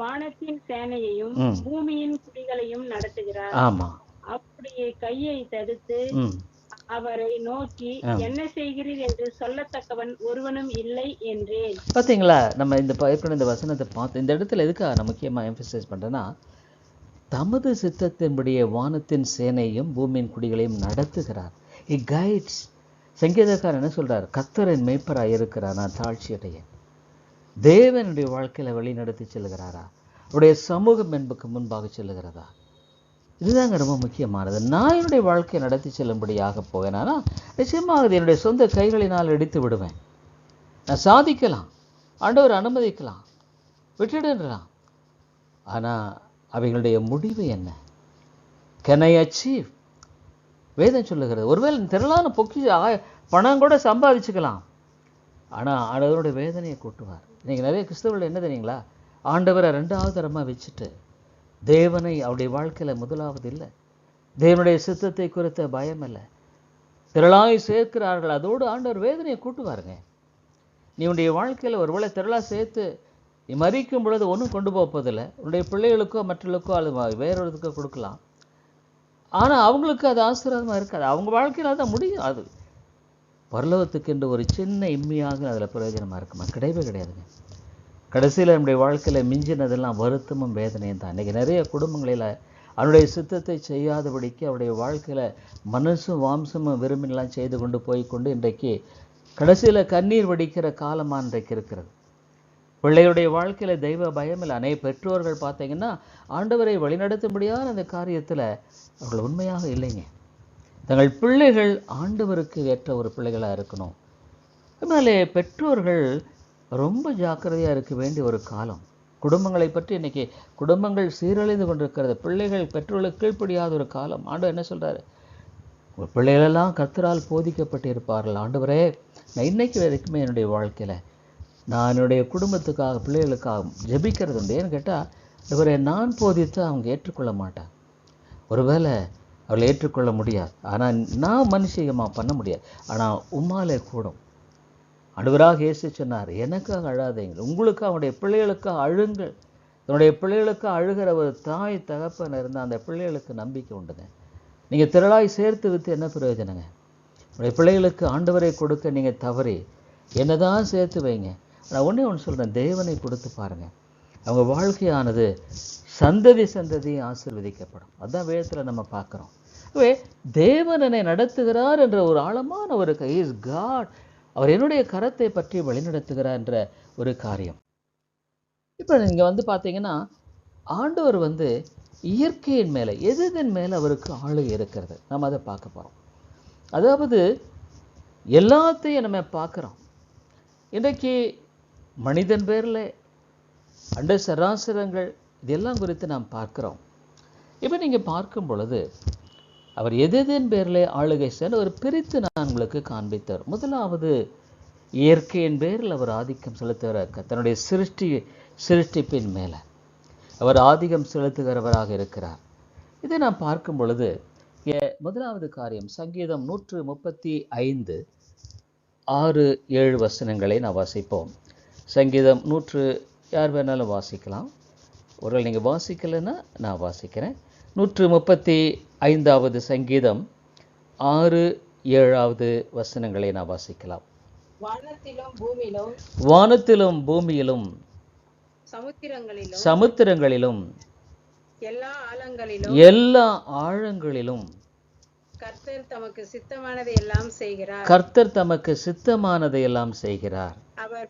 வானத்தின் சேனையையும் பூமியின் குடிகளையும் நடத்துகிறார். அப்படியே கையை தடுத்து அவரை நோக்கி என்ன செய்கிறீர் என்று சொல்லத்தக்கவன் ஒருவனும் இல்லை என்றேன். பாத்தீங்களா, நம்ம இந்த வசனத்தை பார்த்து இந்த இடத்துல எதுக்காக நான் முக்கியமா எம்பசைஸ் பண்றேன்னா, தமது சித்தத்தின்படியே வானத்தின் சேனையும் பூமியின் குடிகளையும் நடத்துகிறார். He guides. சங்கீதக்காரர் என்ன சொல்றார்? கர்த்தரின் மேய்ப்பராய் இருக்கிறார், நான் தாழ்ச்சி அடையேன். தேவனுடைய வாழ்க்கையில வழி நடத்தி செல்கிறாரா? அவருடைய சமூகம் என்புக்கு முன்பாக செல்லுகிறதா? இதுதாங்க ரொம்ப முக்கியமானது. நான் என்னுடைய வாழ்க்கையை நடத்தி செல்லும்படியாக போவேனானா நிச்சயமாக அது என்னுடைய சொந்த கைகளினால் எடுத்து விடுவேன். நான் சாதிக்கலாம், ஆண்டவர் அனுமதிக்கலாம், விட்டுடுறான். ஆனால் அவைகளுடைய முடிவு என்ன? Can I achieve? வேதம் சொல்லுகிறது. ஒருவேளை திரளான பணம் கூட சம்பாதிச்சுக்கலாம், ஆனால் ஆண்டவருடைய வேதனையை கூட்டுவார். இன்னைக்கு நிறைய கிறிஸ்தவர்கள் என்ன தெரியுங்களா, ஆண்டவரை 2வது தரமாக வச்சுட்டு தேவனை அவருடைய வாழ்க்கையில் முதலாவது இல்லை, தேவனுடைய சித்தத்தை குறித்த பயம் இல்லை, திரளாய் சேர்க்கிறார்கள். அதோடு ஆண்டவர் வேதனையை கூட்டுவாருங்க. நீ உன்னுடைய வாழ்க்கையில் ஒருவேளை திரளாக சேர்த்து நீ மறிக்கும் பொழுது ஒன்றும் கொண்டு போவதில்லை. உன்னுடைய பிள்ளைகளுக்கோ மற்றவர்களுக்கோ அது வேறொருத்துக்கோ கொடுக்கலாம், ஆனால் அவங்களுக்கு அது ஆசீர்வாதமாக இருக்காது. அவங்க வாழ்க்கையில் தான் முடியும். அது பரலோகத்துக்கு என்று ஒரு சின்ன இம்மியாக அதில் பிரயோஜனமாக இருக்குமா? கிடையவே கிடையாதுங்க. கடைசியில் நம்முடைய வாழ்க்கையில் மிஞ்சினதெல்லாம் வருத்தமும் வேதனையும் தான். இன்றைக்கி நிறைய குடும்பங்களில் அவருடைய சித்தத்தை செய்யாதபடிக்கு அவருடைய வாழ்க்கையில் மனசும் வாம்சமும் விரும்பினெல்லாம் செய்து கொண்டு போய்கொண்டு இன்றைக்கு கடைசியில் கண்ணீர் வடிக்கிற காலமாக இன்றைக்கு இருக்கிறது. பிள்ளையுடைய வாழ்க்கையில் தெய்வ பயம் இல்லை. அநேக பெற்றோர்கள் பார்த்தீங்கன்னா ஆண்டவரை வழிநடத்தும்படியான அந்த காரியத்தில் அவர்கள் உண்மையாக இல்லைங்க. தங்கள் பிள்ளைகள் ஆண்டவருக்கு ஏற்ற ஒரு பிள்ளைகளாக இருக்கணும். அதனாலே பெற்றோர்கள் ரொம்ப ஜாக்கிரதையாக இருக்க வேண்டிய ஒரு காலம். குடும்பங்களை பற்றி இன்றைக்கி குடும்பங்கள் சீரழிந்து கொண்டிருக்கிறது. பிள்ளைகள் பெற்றோர்களுக்கு கீழ்ப்படியாத ஒரு காலம். ஆண்டவர் என்ன சொல்கிறாரு? உங்கள் பிள்ளைகளெல்லாம் கர்த்தரால் போதிக்கப்பட்டு இருப்பார்கள். ஆண்டவரே, நான் இன்னைக்கு வரைக்குமே என்னுடைய வாழ்க்கையில் நான் என்னுடைய குடும்பத்துக்காக பிள்ளைகளுக்காக ஜெபிக்கிறது உண்டு. ஏன்னு கேட்டால் இவரை நான் போதித்து அவங்க ஏற்றுக்கொள்ள மாட்டாங்க. ஒருவேளை அவளை ஏற்றுக்கொள்ள முடியாது, ஆனால் நான் மனுஷிகமாக பண்ண முடியாது, ஆனால் உம்மாலே கூடும். ஆண்டவராக இயேசு சொன்னார், எனக்காக அழாதீங்கள், உங்களுக்காக அவனுடைய பிள்ளைகளுக்காக அழுங்கள். தன்னுடைய பிள்ளைகளுக்காக அழுகிற ஒரு தாய் தகப்பன் இருந்தால் அந்த பிள்ளைகளுக்கு நம்பிக்கை உண்டுங்க. நீங்கள் திரளாய் சேர்த்து விற்று என்ன பிரயோஜனங்க? உங்களுடைய பிள்ளைகளுக்கு ஆண்டவரை கொடுக்க நீங்கள் தவறி என்னதான் சேர்த்து வைங்க. நான் ஒன்று சொல்கிறேன், தேவனை கொடுத்து பாருங்கள். அவங்க வாழ்க்கையானது சந்ததி ஆசீர்வதிக்கப்படும். அதுதான் வேதத்தில் நம்ம பார்க்குறோம். ஆகவே தேவன் என்னை நடத்துகிறார் என்ற ஒரு ஆழமான ஒரு இஸ் காட், அவர் என்னுடைய கரத்தை பற்றி வழிநடத்துகிறார் என்ற ஒரு காரியம். இப்போ நீங்கள் பார்த்தீங்கன்னா ஆண்டவர் இயற்கையின் மேலே எதின் மேலே அவருக்கு ஆளுகை இருக்கிறது. நம்ம அதை பார்க்க போகிறோம். அதாவது எல்லாத்தையும் நம்ம பார்க்குறோம். இன்றைக்கு மனிதன் பேரில் அண்ட சராசரங்கள் இதெல்லாம் குறித்து நாம் பார்க்குறோம். இப்போ நீங்கள் பார்க்கும் பொழுது அவர் எதின் பேரில் ஆளுகை செய்ய ஒரு பிரித்து நான் உங்களுக்கு காண்பித்தார். முதலாவது இயற்கையின் பேரில் அவர் ஆதிக்கம் செலுத்துகிற தன்னுடைய சிருஷ்டிப்பின் மேலே அவர் ஆதிக்கம் செலுத்துகிறவராக இருக்கிறார். இதை நாம் பார்க்கும் பொழுது முதலாவது காரியம் சங்கீதம் 135 6-7 வசனங்களை நான் வாசிப்போம். சங்கீதம் 100 யார் வேணாலும் வாசிக்கலாம். ஒருவேளை நீங்கள் வாசிக்கலைன்னா நான் வாசிக்கிறேன். 135வது சங்கீதம் 6-7 வசனங்களை நான் வாசிக்கலாம். வானத்திலும் பூமியிலும் சமுத்திரங்களிலும் எல்லா ஆழங்களிலும் கர்த்தர் தமக்கு சித்தமானதை எல்லாம் செய்கிறார். கர்த்தர் தமக்கு சித்தமானதை எல்லாம் செய்கிறார். அவர்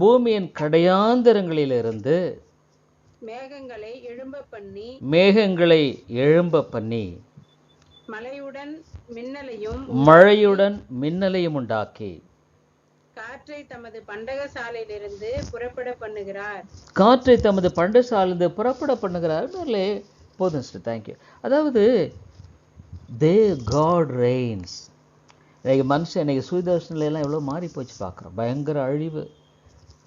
பூமியின் கடையாந்தரங்களிலிருந்து மேகங்களை எழும்ப பண்ணி மழையுடன் மின்னலையும் உண்டாக்கி காற்றை தமது பண்டகசாலையிலிருந்து புறப்பட பண்ணுகிறார். போதும் சார், தேங்க்யூ. அதாவது காட் ரெயின்ஸ். இன்னைக்கு மனுஷன் இன்னைக்கு சூரியதர்ஷனிலாம் எவ்வளோ மாறி போச்சு பார்க்குறோம். பயங்கர அழிவு.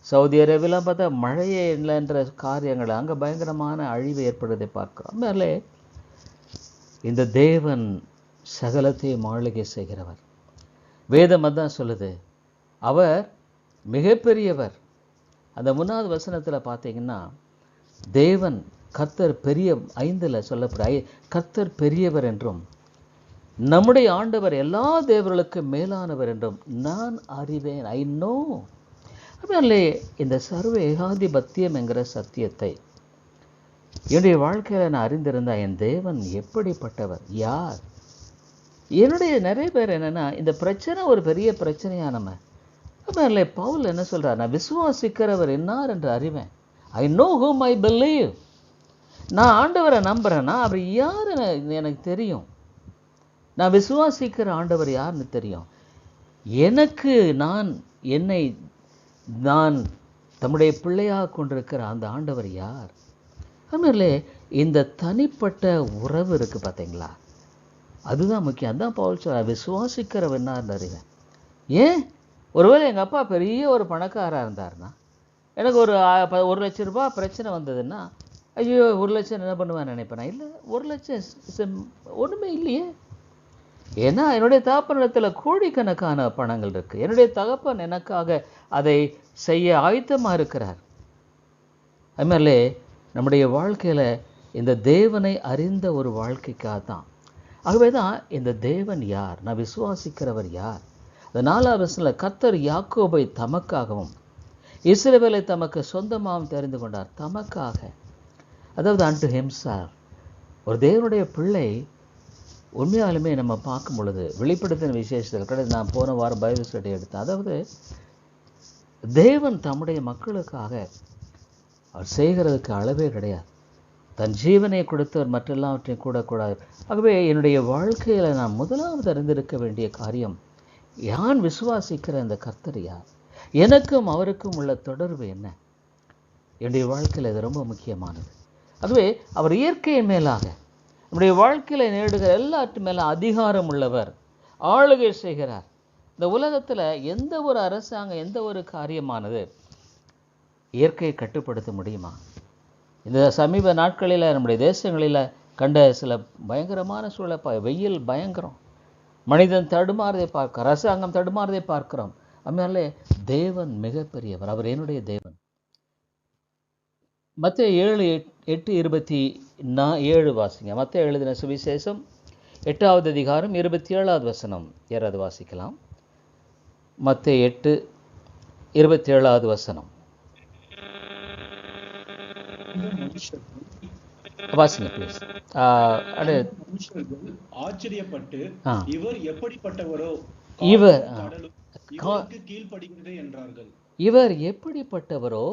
சவுதி அரேபியாலாம் பார்த்தா மழையே இல்லைன்ற காரியங்கள் அங்கே பயங்கரமான அழிவு ஏற்படுவதை பார்க்குறோம். மேலே இந்த தேவன் சகலத்தையும் ஆளுகை செய்கிறவர். வேதம் அதான் சொல்லுது, அவர் மிகப்பெரியவர். அந்த 3வது வசனத்தில் பார்த்தீங்கன்னா தேவன் கர்த்தர் பெரிய 5ல் சொல்லப்பட கர்த்தர் பெரியவர் என்றும் நம்முடைய ஆண்டவர் எல்லா தேவர்களுக்கும் மேலானவர் என்றும் நான் அறிவேன். I know. அதனாலே இந்த சர்வ ஏகாதிபத்தியம் என்கிற சத்தியத்தை என்னுடைய வாழ்க்கையில் நான் அறிந்திருந்தா என் தேவன் எப்படிப்பட்டவர், யார். என்னுடைய நிறைய பேர் என்னென்னா இந்த பிரச்சனை ஒரு பெரிய பிரச்சனையாக நம்ம இல்லை, பவுல் என்ன சொல்றார்? நான் விசுவாசிக்கிறவர் என்னார் என்று அறிவேன். I know whom I believe. நான் ஆண்டவரை நம்புறேன்னா அவர் யாருன்னு எனக்கு தெரியும். நான் விசுவாசிக்கிற ஆண்டவர் யாருன்னு தெரியும். எனக்கு நான் தம்முடைய பிள்ளையாக கொண்டிருக்கிற அந்த ஆண்டவர் யார்? அதனால இந்த தனிப்பட்ட உறவு இருக்கு பார்த்தீங்களா, அதுதான் முக்கியம். அதுதான் பவுல் சொல்றார், விசுவாசிக்கிறவர் என்னார்னு அறிவேன். ஏன்? ஒருவேளை எங்கள் அப்பா பெரிய ஒரு பணக்காராக இருந்தாருன்னா, எனக்கு ஒரு 1,00,000 ரூபாய் பிரச்சனை வந்ததுன்னா, ஐயோ 1,00,000 என்ன பண்ணுவேன்னு நினைப்பேனா? இல்லை, 1,00,000 ஒன்றுமே இல்லையே. ஏன்னா என்னுடைய தகப்பனிடத்தில் கோடிக்கணக்கான பணங்கள் இருக்கு. என்னுடைய தகப்பன் எனக்காக அதை செய்ய ஆயத்தமாக இருக்கிறார். அதுமாதிரிலே நம்முடைய வாழ்க்கையில் இந்த தேவனை அறிந்த ஒரு வாழ்க்கைக்காக தான். ஆகவே தான் இந்த தேவன் யார், நான் விசுவாசிக்கிறவர் யார். அந்த 4ஆம் வசனத்தில் கர்த்தர் யாக்கோபை தமக்காகவும் இஸ்ரவேலை தமக்கு சொந்தமாகவும் தெரிந்து கொண்டார். தமக்காக, அதாவது unto himself. ஒரு தேவனுடைய பிள்ளை உண்மையாலுமே நம்ம பார்க்கும் பொழுது வெளிப்படுத்தின விசேஷத்தில் கிடையாது. நான் போன வாரம் பைபிள் ஸ்டடி எடுத்தேன். அதாவது தேவன் தம்முடைய மக்களுக்காக அவர் செய்கிறதுக்கு அளவே கிடையாது. தன் ஜீவனை கொடுத்தவர் மற்றெல்லாவற்றையும் கூடாது. ஆகவே என்னுடைய வாழ்க்கையில் நான் முதலாவது அறிந்திருக்க வேண்டிய காரியம், யான் விசுவாசிக்கிற இந்த கர்த்தர் யார், எனக்கும் அவருக்கும் உள்ள தொடர்பு என்ன. என்னுடைய வாழ்க்கையில் இது ரொம்ப முக்கியமானது. ஆகவே அவர் இயற்கையின் மேலாக நம்முடைய வாழ்க்கையில் நேடுகிற எல்லாற்று மேலே அதிகாரம் உள்ளவர், ஆளுகை செய்கிறார். இந்த உலகத்தில் எந்த ஒரு அரசாங்கம், எந்த ஒரு காரியமானது இயற்கையை கட்டுப்படுத்த முடியுமா? இந்த சமீப நாட்களில் நம்முடைய தேசங்களில் கண்ட சில பயங்கரமான சூழலை, வெயில் பயங்கரம், மனிதன் தடுமாறதை பார்க்கிறோம், அரசாங்கம் தடுமாறதை பார்க்கிறோம். அதனால தேவன் மிகப்பெரியவர், அவர் என்னுடைய தேவன். மத்தேயு 7:8-27 வாசிங்க. மத்தேயு எழுதின சுவிசேஷம் 8ஆவது அதிகாரம் 27ஆவது வசனம். யாராவது வாசிக்கலாம்? மத்தேயு 8:27ஆவது வசனம் வாசிங்க ப்ளீஸ். மனுஷர்கள் ஆச்சரியப்பட்டு இவர் எப்படிப்பட்டவரோ, இவருக்கு கீழ்ப்படிகிறதே என்றார்கள். இவர் எப்படிப்பட்டவரோ,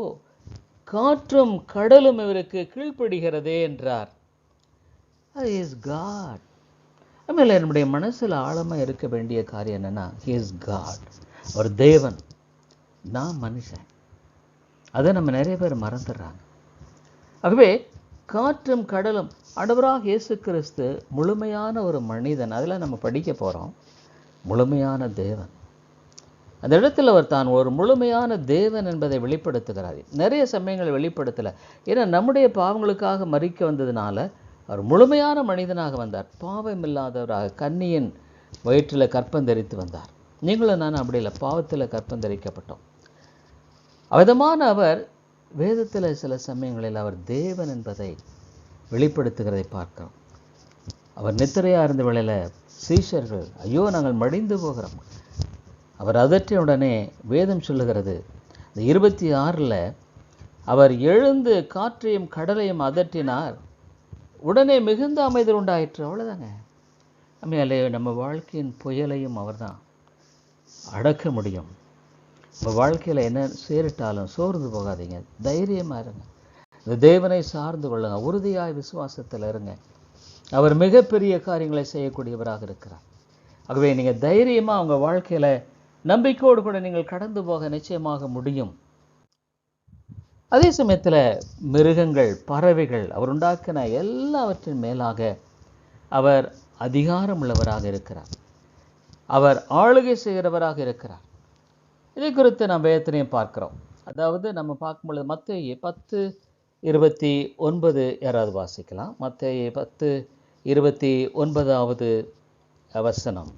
காற்றும் கடலும் இவருக்கு கீழ்ப்படுகிறதே என்றார். He is God. ஆಮೇಲೆ நம்முடைய மனசில் ஆழமாக இருக்க வேண்டிய காரியம் என்னன்னா, He is God. ஒரு தேவன், நான் மனுஷன். அதை நம்ம நிறைய பேர் மறந்துடுறாங்க. ஆகவே காற்றும் கடலும், ஆண்டவராக இயேசு கிறிஸ்து முழுமையான ஒரு மனிதன். அதில் நம்ம படிக்க போகிறோம், முழுமையான தேவன். அந்த இடத்துல அவர் தான் ஒரு முழுமையான தேவன் என்பதை வெளிப்படுத்துகிறார். நிறைய சமயங்களை வெளிப்படுத்தலை. ஏன்னா நம்முடைய பாவங்களுக்காக மரிக்க வந்ததுனால அவர் முழுமையான மனிதனாக வந்தார். பாவம் இல்லாதவராக கன்னியின் வயிற்றில் கற்பந்தரித்து வந்தார். நீங்களும் நான் அப்படி இல்லை, பாவத்தில் கற்பந்தரிக்கப்பட்டோம். அவ்விதமான அவர் வேதத்தில் சில சமயங்களில் அவர் தேவன் என்பதை வெளிப்படுத்துகிறதை பார்க்கிறோம். அவர் நித்திரையாக இருந்த வேளையில் சீஷர்கள், ஐயோ நாங்கள் மடிந்து போகிறோம். அவர் அதற்றிய உடனே வேதம் சொல்லுகிறது, இந்த 26 அவர் எழுந்து காற்றையும் கடலையும் அதற்றினார், உடனே மிகுந்த அமைதல் உண்டாயிற்று. அவ்வளோதாங்க. அம்மையாலே நம்ம வாழ்க்கையின் புயலையும் அவர் தான் அடக்க முடியும். நம்ம வாழ்க்கையில் என்ன சேரிட்டாலும் சோர்ந்து போகாதீங்க, தைரியமாக இருங்க. இந்த தேவனை சார்ந்து கொள்ளுங்க, உறுதியாய் விசுவாசத்தில் இருங்க. அவர் மிகப்பெரிய காரியங்களை செய்யக்கூடியவராக இருக்கிறார். ஆகவே நீங்கள் தைரியமாக உங்கள் வாழ்க்கையில் நம்பிக்கையோடு கூட நீங்கள் கடந்து போக நிச்சயமாக முடியும். அதே சமயத்தில் மிருகங்கள், பறவைகள், அவர் உண்டாக்கின எல்லாவற்றின் மேலாக அவர் அதிகாரம் உள்ளவராக இருக்கிறார். அவர் ஆளுகை செய்கிறவராக இருக்கிறார். இதை குறித்து நாம் வேதத்திலையும் பார்க்கிறோம். அதாவது நம்ம பார்க்கும்பொழுது மத்தேயு 10:29 யாராவது வாசிக்கலாம். மத்தேயு 10:29 வசனம்.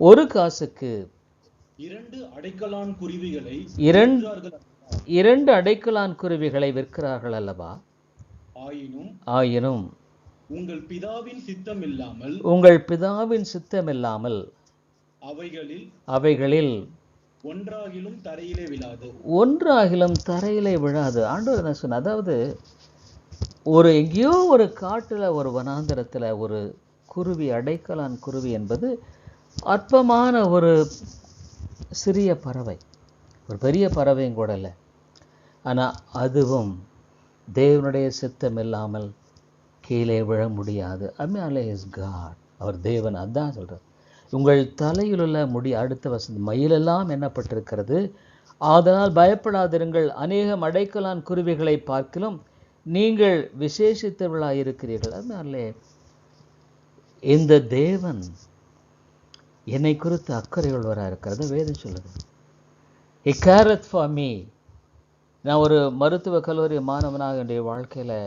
ஒரு காசுக்கு 2 அடைக்கலான் குருவிகளை விற்கிறார்கள் அல்லவா? ஆயினும் உங்கள் பிதாவின் சித்தமில்லாமல் அவைகளில் ஒன்றாகிலும் தரையிலே விழாது. ஆண்டவர் என்ன சொன்ன, அதாவது எங்கேயோ ஒரு காட்டுல, ஒரு வனாந்தரத்துல ஒரு குருவி, அடைக்கலான் குருவி என்பது அற்பமான ஒரு சிறிய பறவை, ஒரு பெரிய பறவையும் கூட இல்லை. ஆனால் அதுவும் தேவனுடைய சித்தம் இல்லாமல் கீழே விழ முடியாது. அம்மாலே இஸ் காட், அவர் தேவன். அதான் சொல்கிறார், உங்கள் தலையில் உள்ள முடி, அடுத்த வசனம், மயிலெல்லாம் எண்ணப்பட்டிருக்கிறது, அதனால் பயப்படாதிருங்கள், அநேகம் அடைக்கலான் குருவிகளை பார்க்கிலும் நீங்கள் விசேஷித்தவர்களாயிருக்கிறீர்கள். அதனாலே இந்த தேவன் என்னை குறித்து அக்கறை உள்ளவராக இருக்கிறது வேதம் சொல்லுது. He careth for me. நான் ஒரு மருத்துவ கல்லூரி மாணவனாக என்னுடைய வாழ்க்கையில்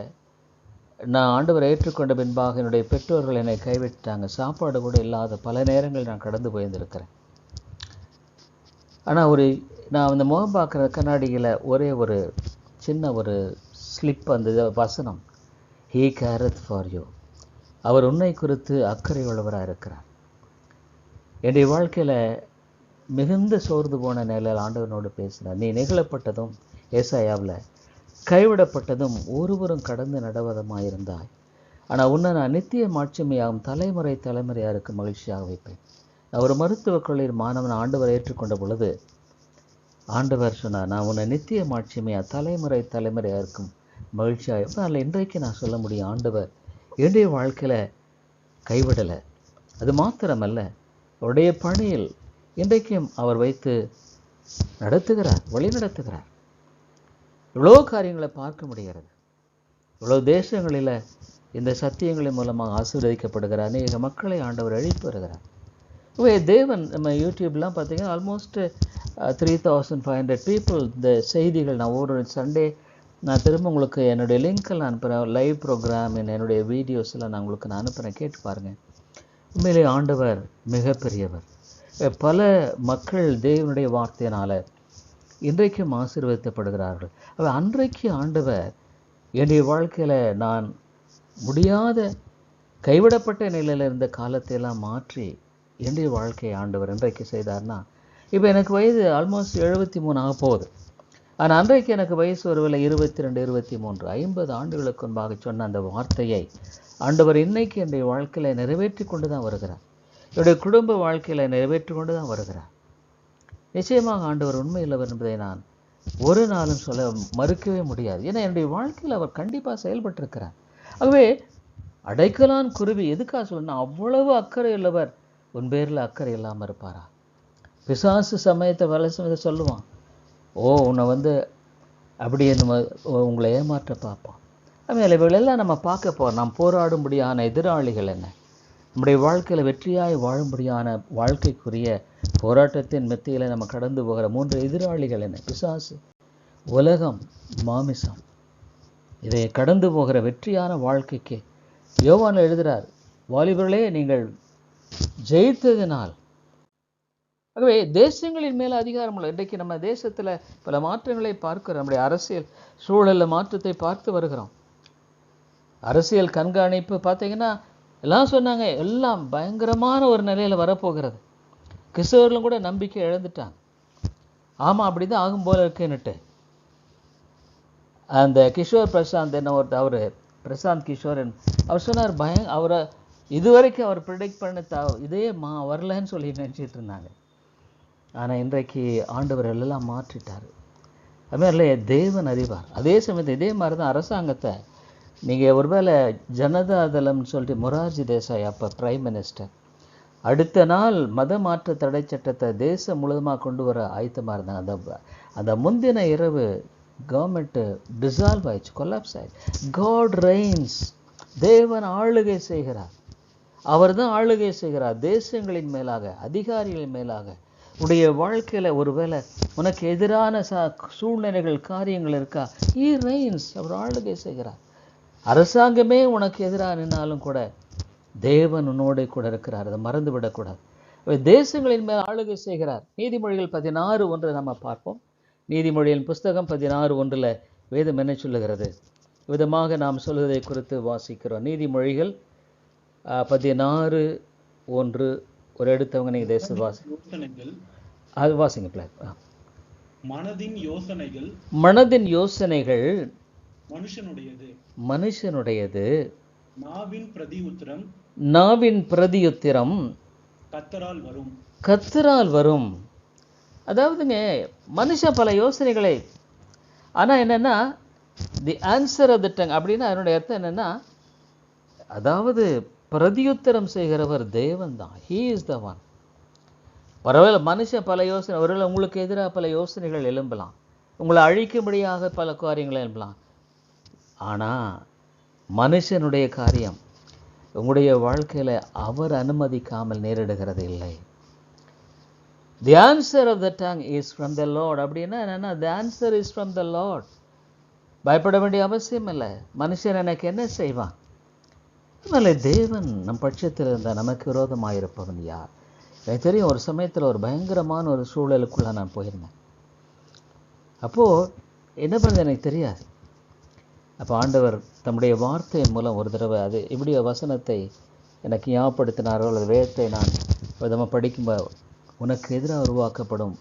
நான் ஆண்டவரை ஏற்றுக்கொண்ட பின்பாக என்னுடைய பெற்றோர்கள் என்னை கைவிட்டாங்க. சாப்பாடு கூட இல்லாத பல நேரங்கள் நான் கடந்து போயிருந்திருக்கிறேன். ஆனால் நான் அந்த முகம் பார்க்குற கண்ணாடியில் ஒரே ஒரு சின்ன ஒரு ஸ்லிப், அந்த வசனம், He careth for you. அவர் உன்னை குறித்து அக்கறை உள்ளவராக இருக்கிறார். என்னுடைய வாழ்க்கையில் மிகுந்த சோர்ந்து போன நிலையில் ஆண்டவனோடு பேசினார். நீ நெகிழப்பட்டதும், ஏசாயாவில் கைவிடப்பட்டதும் ஒருவரும் கடந்து நடவதமாயிருந்தாய், ஆனால் உன்னை நான் நித்திய மாட்சிமையாகும் தலைமுறை தலைமுறையாருக்கு மகிழ்ச்சியாக வைப்பேன். நான் ஒரு மருத்துவக் கல்லூரி மாணவன் ஆண்டவரை ஏற்றுக்கொண்ட பொழுது ஆண்டவர் சொன்னார், நான் உன்னை நித்திய மாட்சிமையாக தலைமுறை தலைமுறையாருக்கும் மகிழ்ச்சியாக. அதனால் இன்றைக்கு நான் சொல்ல முடியும், ஆண்டவர் என்னுடைய வாழ்க்கையில் கைவிடலை. அது மாத்திரமல்ல, அவருடைய பணியில் இன்றைக்கும் அவர் வைத்து நடத்துகிறார், வழி நடத்துகிறார். இவ்வளோ காரியங்களை பார்க்க முடிகிறது. இவ்வளோ தேசங்களில் இந்த சத்தியங்களின் மூலமாக ஆசீர்வதிக்கப்படுகிற அநேக மக்களை ஆண்டவர் அழைப்பு வருகிறார். தேவன் நம்ம யூடியூப்லாம் பார்த்தீங்கன்னா ஆல்மோஸ்ட் 3500 பீப்புள் இந்த செய்திகள். நான் ஒரு சண்டே நான் திரும்ப உங்களுக்கு என்னுடைய லிங்க்கில் அனுப்புகிறேன், லைவ் ப்ரோக்ராம் என்னுடைய வீடியோஸில் நான் உங்களுக்கு அனுப்புகிறேன், கேட்டு பாருங்கள். உண்மையிலே ஆண்டவர் மிகப்பெரியவர். பல மக்கள் தேவனுடைய வார்த்தையினால் இன்றைக்கும் ஆசீர்வதிக்கப்படுகிறார்கள். அன்றைக்கு ஆண்டவர் என்னுடைய வாழ்க்கையில் நான் முடியாத கைவிடப்பட்ட நிலையில் இருந்த காலத்தையெல்லாம் மாற்றி என்னுடைய வாழ்க்கையை ஆண்டவர் இன்றைக்கு செய்தார்னா, இப்போ எனக்கு வயது ஆல்மோஸ்ட் 73 ஆக போகுது. ஆனால் அன்றைக்கு எனக்கு வயசு ஒருவேளை 22, 23, 50 ஆண்டுகளுக்கு முன்பாக சொன்ன அந்த வார்த்தையை ஆண்டவர் இன்னைக்கு என்னுடைய வாழ்க்கையில் நிறைவேற்றி கொண்டு தான் வருகிறார். என்னுடைய குடும்ப வாழ்க்கையில் நிறைவேற்றி கொண்டு தான் வருகிறார். நிச்சயமாக ஆண்டவர் உண்மையுள்ளவர் என்பதை நான் ஒரு நாளும் சொல்ல மறுக்கவே முடியாது. ஏன்னா என்னுடைய வாழ்க்கையில் அவர் கண்டிப்பாக செயல்பட்டிருக்கிறார். ஆகவே அடைக்கலான் குருவி எதுக்காக சொல்லணும், அவ்வளவு அக்கறை உள்ளவர் உன் பேரில் அக்கறை இல்லாமல் இருப்பாரா? பிசாசு சமயத்தை வேலை சமயத்தை சொல்லுவான், உன்னை அப்படியே உங்களை ஏமாற்ற பார்ப்பான். அதுமாதிரி இவைகளெல்லாம் நம்ம பார்க்க போகிறோம். நாம் போராடும்படியான எதிராளிகள் என்ன, நம்முடைய வாழ்க்கையில் வெற்றியாய் வாழும்படியான வாழ்க்கைக்குரிய போராட்டத்தின் மத்தியில் நம்ம கடந்து போகிற 3 எதிராளிகள் என்ன? பிசாசு, உலகம், மாமிசம். இதை கடந்து போகிற வெற்றியான வாழ்க்கைக்கு யோவான் எழுதுகிறார், வாலிபர்களே நீங்கள் ஜெயித்ததினால். ஆகவே தேசங்களின் மேலே அதிகாரம் உள்ள இன்றைக்கு நம்ம தேசத்தில் பல மாற்றங்களை பார்க்கிறோம். நம்முடைய அரசியல் சூழலில் மாற்றத்தை பார்த்து வருகிறோம். அரசியல் கண்காணிப்பு பார்த்தீங்கன்னா எல்லாம் சொன்னாங்க, எல்லாம் பயங்கரமான ஒரு நிலையில் வரப்போகிறது. கிறிஸ்தவர்களும் கூட நம்பிக்கை இழந்துட்டாங்க. ஆமாம், அப்படி தான் ஆகும் போல இருக்குன்னுட்டு. அந்த கிஷோர் பிரசாந்த் என்ன அவர் பிரசாந்த் கிஷோர் அவர் சொன்னார், அவரை இதுவரைக்கும் அவர் ப்ரிடிக்ட் பண்ண இதே வரலன்னு சொல்லி நினச்சிட்டு இருந்தாங்க. ஆனால் இன்றைக்கு ஆண்டவர் எல்லாம் மாற்றிட்டார். அதுமாதிரி தேவன் அறிவார். அதே சமயத்தில் இதே மாதிரி தான் அரசாங்கத்தை நீங்கள் ஒருவேளை ஜனதா தளம்னு சொல்லிட்டு மொரார்ஜி தேசாய் அப்போ பிரைம் மினிஸ்டர் அடுத்த நாள் மத மாற்ற தடை சட்டத்தை தேசம் முழுவதுமாக கொண்டு வர ஆயத்தமாக இருந்தாங்க. அந்த முந்தின இரவு கவர்மெண்ட்டு டிசால்வ் ஆயிடுச்சு, கொலாப்ஸ் ஆயிடுச்சு. காட் ரெயின்ஸ், தேவன் ஆளுகை செய்கிறார். அவர் தான் ஆளுகை செய்கிறார் தேசங்களின் மேலாக, அதிகாரிகளின் மேலாக. உடைய வாழ்க்கையில் ஒருவேளை உனக்கு எதிரான சூழ்நிலைகள் காரியங்கள் இருக்கா, He reigns, அவர் ஆளுகை செய்கிறார். அரசாங்கமே உனக்கு எதிராக நின்னாலும் கூட தேவன் உன்னோடு கூட இருக்கிறார், அதை மறந்து விடக்கூடாது. தேசங்களின் மேல் ஆளுகை செய்கிறார். நீதிமொழிகள் 16:1 நம்ம பார்ப்போம். நீதிமொழியின் புஸ்தகம் 16:1 வேதம் என்ன சொல்லுகிறது? விதமாக நாம் சொல்வதை குறித்து வாசிக்கிறோம். நீதிமொழிகள் 16:1 ஒரு எடுத்தவங்க நீங்க தேச அது வாசிங்க பிள்ளை. மனதின் யோசனைகள் மனுஷனுடையது, நாவின் பிரதியுத்திரம் கர்த்தரால் வரும். கர்த்தரால் வரும். அதாவதுங்க மனுஷன் பல யோசனைகளை, ஆனால் என்னென்னா the answer of the tongue அப்படின்னா அதனுடைய அர்த்தம் என்னென்னா, அதாவது பிரதியுத்தரம் செய்கிறவர் தேவன் தான். He is the one. பரவாயில்ல, மனுஷன் பல யோசனை, ஒருவேளை உங்களுக்கு எதிராக பல யோசனைகள் எழும்பலாம், உங்களை அழிக்கும்படியாக பல காரியங்கள் எழும்பலாம். ஆனால் மனுஷனுடைய காரியம் உங்களுடைய வாழ்க்கையில் அவர் அனுமதிக்காமல் நேரிடுகிறது இல்லை. The answer of the tongue is from the Lord. அப்படின்னா என்னென்னா, the answer is from the Lord. பயப்பட வேண்டிய அவசியம் இல்லை. மனுஷன் எனக்கு என்ன செய்வான்? அதனால தேவன் நம் பட்சத்தில் இருந்தால் நமக்கு விரோதமாக இருப்பவன் யார்? எனக்கு தெரியும், ஒரு சமயத்தில் ஒரு பயங்கரமான ஒரு சூழலுக்குள்ளே நான் போயிருந்தேன். அப்போது என்ன பண்ணுறது எனக்கு தெரியாது. அப்போ ஆண்டவர் தம்முடைய வார்த்தையின் மூலம் ஒரு தடவை அது இப்படிய வசனத்தை எனக்கு ஞாபகப்படுத்தினாரோ, அல்லது வேதத்தை நான் விதமாக படிக்கும்போது, உனக்கு எதிராக உருவாக்கப்படும்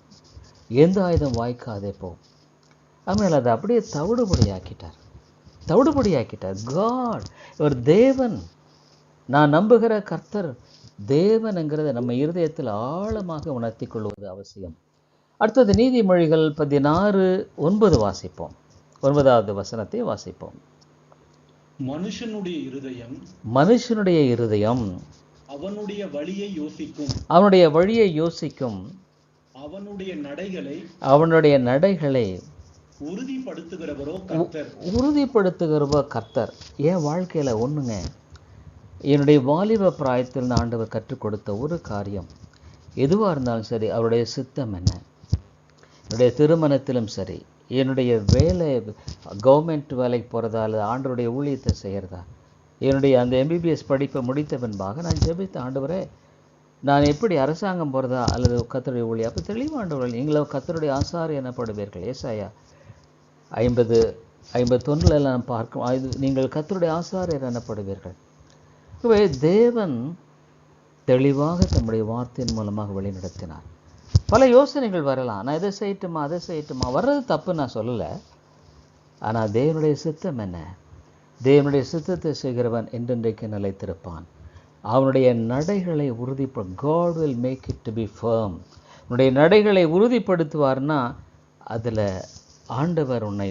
எந்த ஆயுதம் வாய்க்காதே போ. அதனால் அதை அப்படியே தவிடுபடியாக்கிட்டார். காட், ஒரு தேவன், நான் நம்புகிற கர்த்தர் தேவன்ங்கிறத நம்ம இருதயத்தில் ஆழமாக உணர்த்தி கொள்வது அவசியம். அடுத்தது நீதிமொழிகள் 16:9 வாசிப்போம். 9வது வசனத்தை வாசிப்போம். மனுஷனுடைய இருதயம் அவனுடைய வழியை யோசிக்கும், அவனுடைய நடைகளை உறுதிப்படுத்துகிறவரோ கர்த்தர். என் வாழ்க்கையில் ஒன்றுங்க, என்னுடைய வாலிப பிராயத்தில் ஆண்டவர் கற்றுக் கொடுத்த ஒரு காரியம், எதுவாக இருந்தாலும் சரி, அவருடைய சித்தம் என்ன, என்னுடைய திருமணத்திலும் சரி, என்னுடைய வேலை, கவர்மெண்ட் வேலைக்கு போகிறதா அல்லது ஆண்டவருடைய ஊழியத்தை செய்கிறதா, என்னுடைய அந்த எம்பிபிஎஸ் படிப்பை முடித்த பின்பாக நான் ஜெபித்த, ஆண்டவரே நான் எப்படி அரசாங்கம் போகிறதா அல்லது கர்த்தருடைய ஊழியம்? அப்போ தெளிவாண்டவர்கள், நீங்களோ கர்த்தருடைய ஆசாரியர் எனப்படுவீர்கள். ஏசாயா 51 நாம் பார்க்கும், நீங்கள் கர்த்தருடைய ஆசாரியர் எனப்படுவீர்கள். தேவன் தெளிவாக தம்முடைய வார்த்தையின் மூலமாக வழிநடத்தினார். பல யோசனைகள் வரலாம், நான் இதை செய்யட்டுமா அதை செய்யட்டுமா, வர்றது தப்பு நான் சொல்லலை. ஆனால் தேவனுடைய சித்தம் என்ன? தேவனுடைய சித்தத்தை செய்கிறவன் என்றென்றைக்கு நிலைத்திருப்பான். அவனுடைய நடைகளை God will make it to be firm. உன்னுடைய நடைகளை உறுதிப்படுத்துவார்னா அதில் ஆண்டவர் உன்னை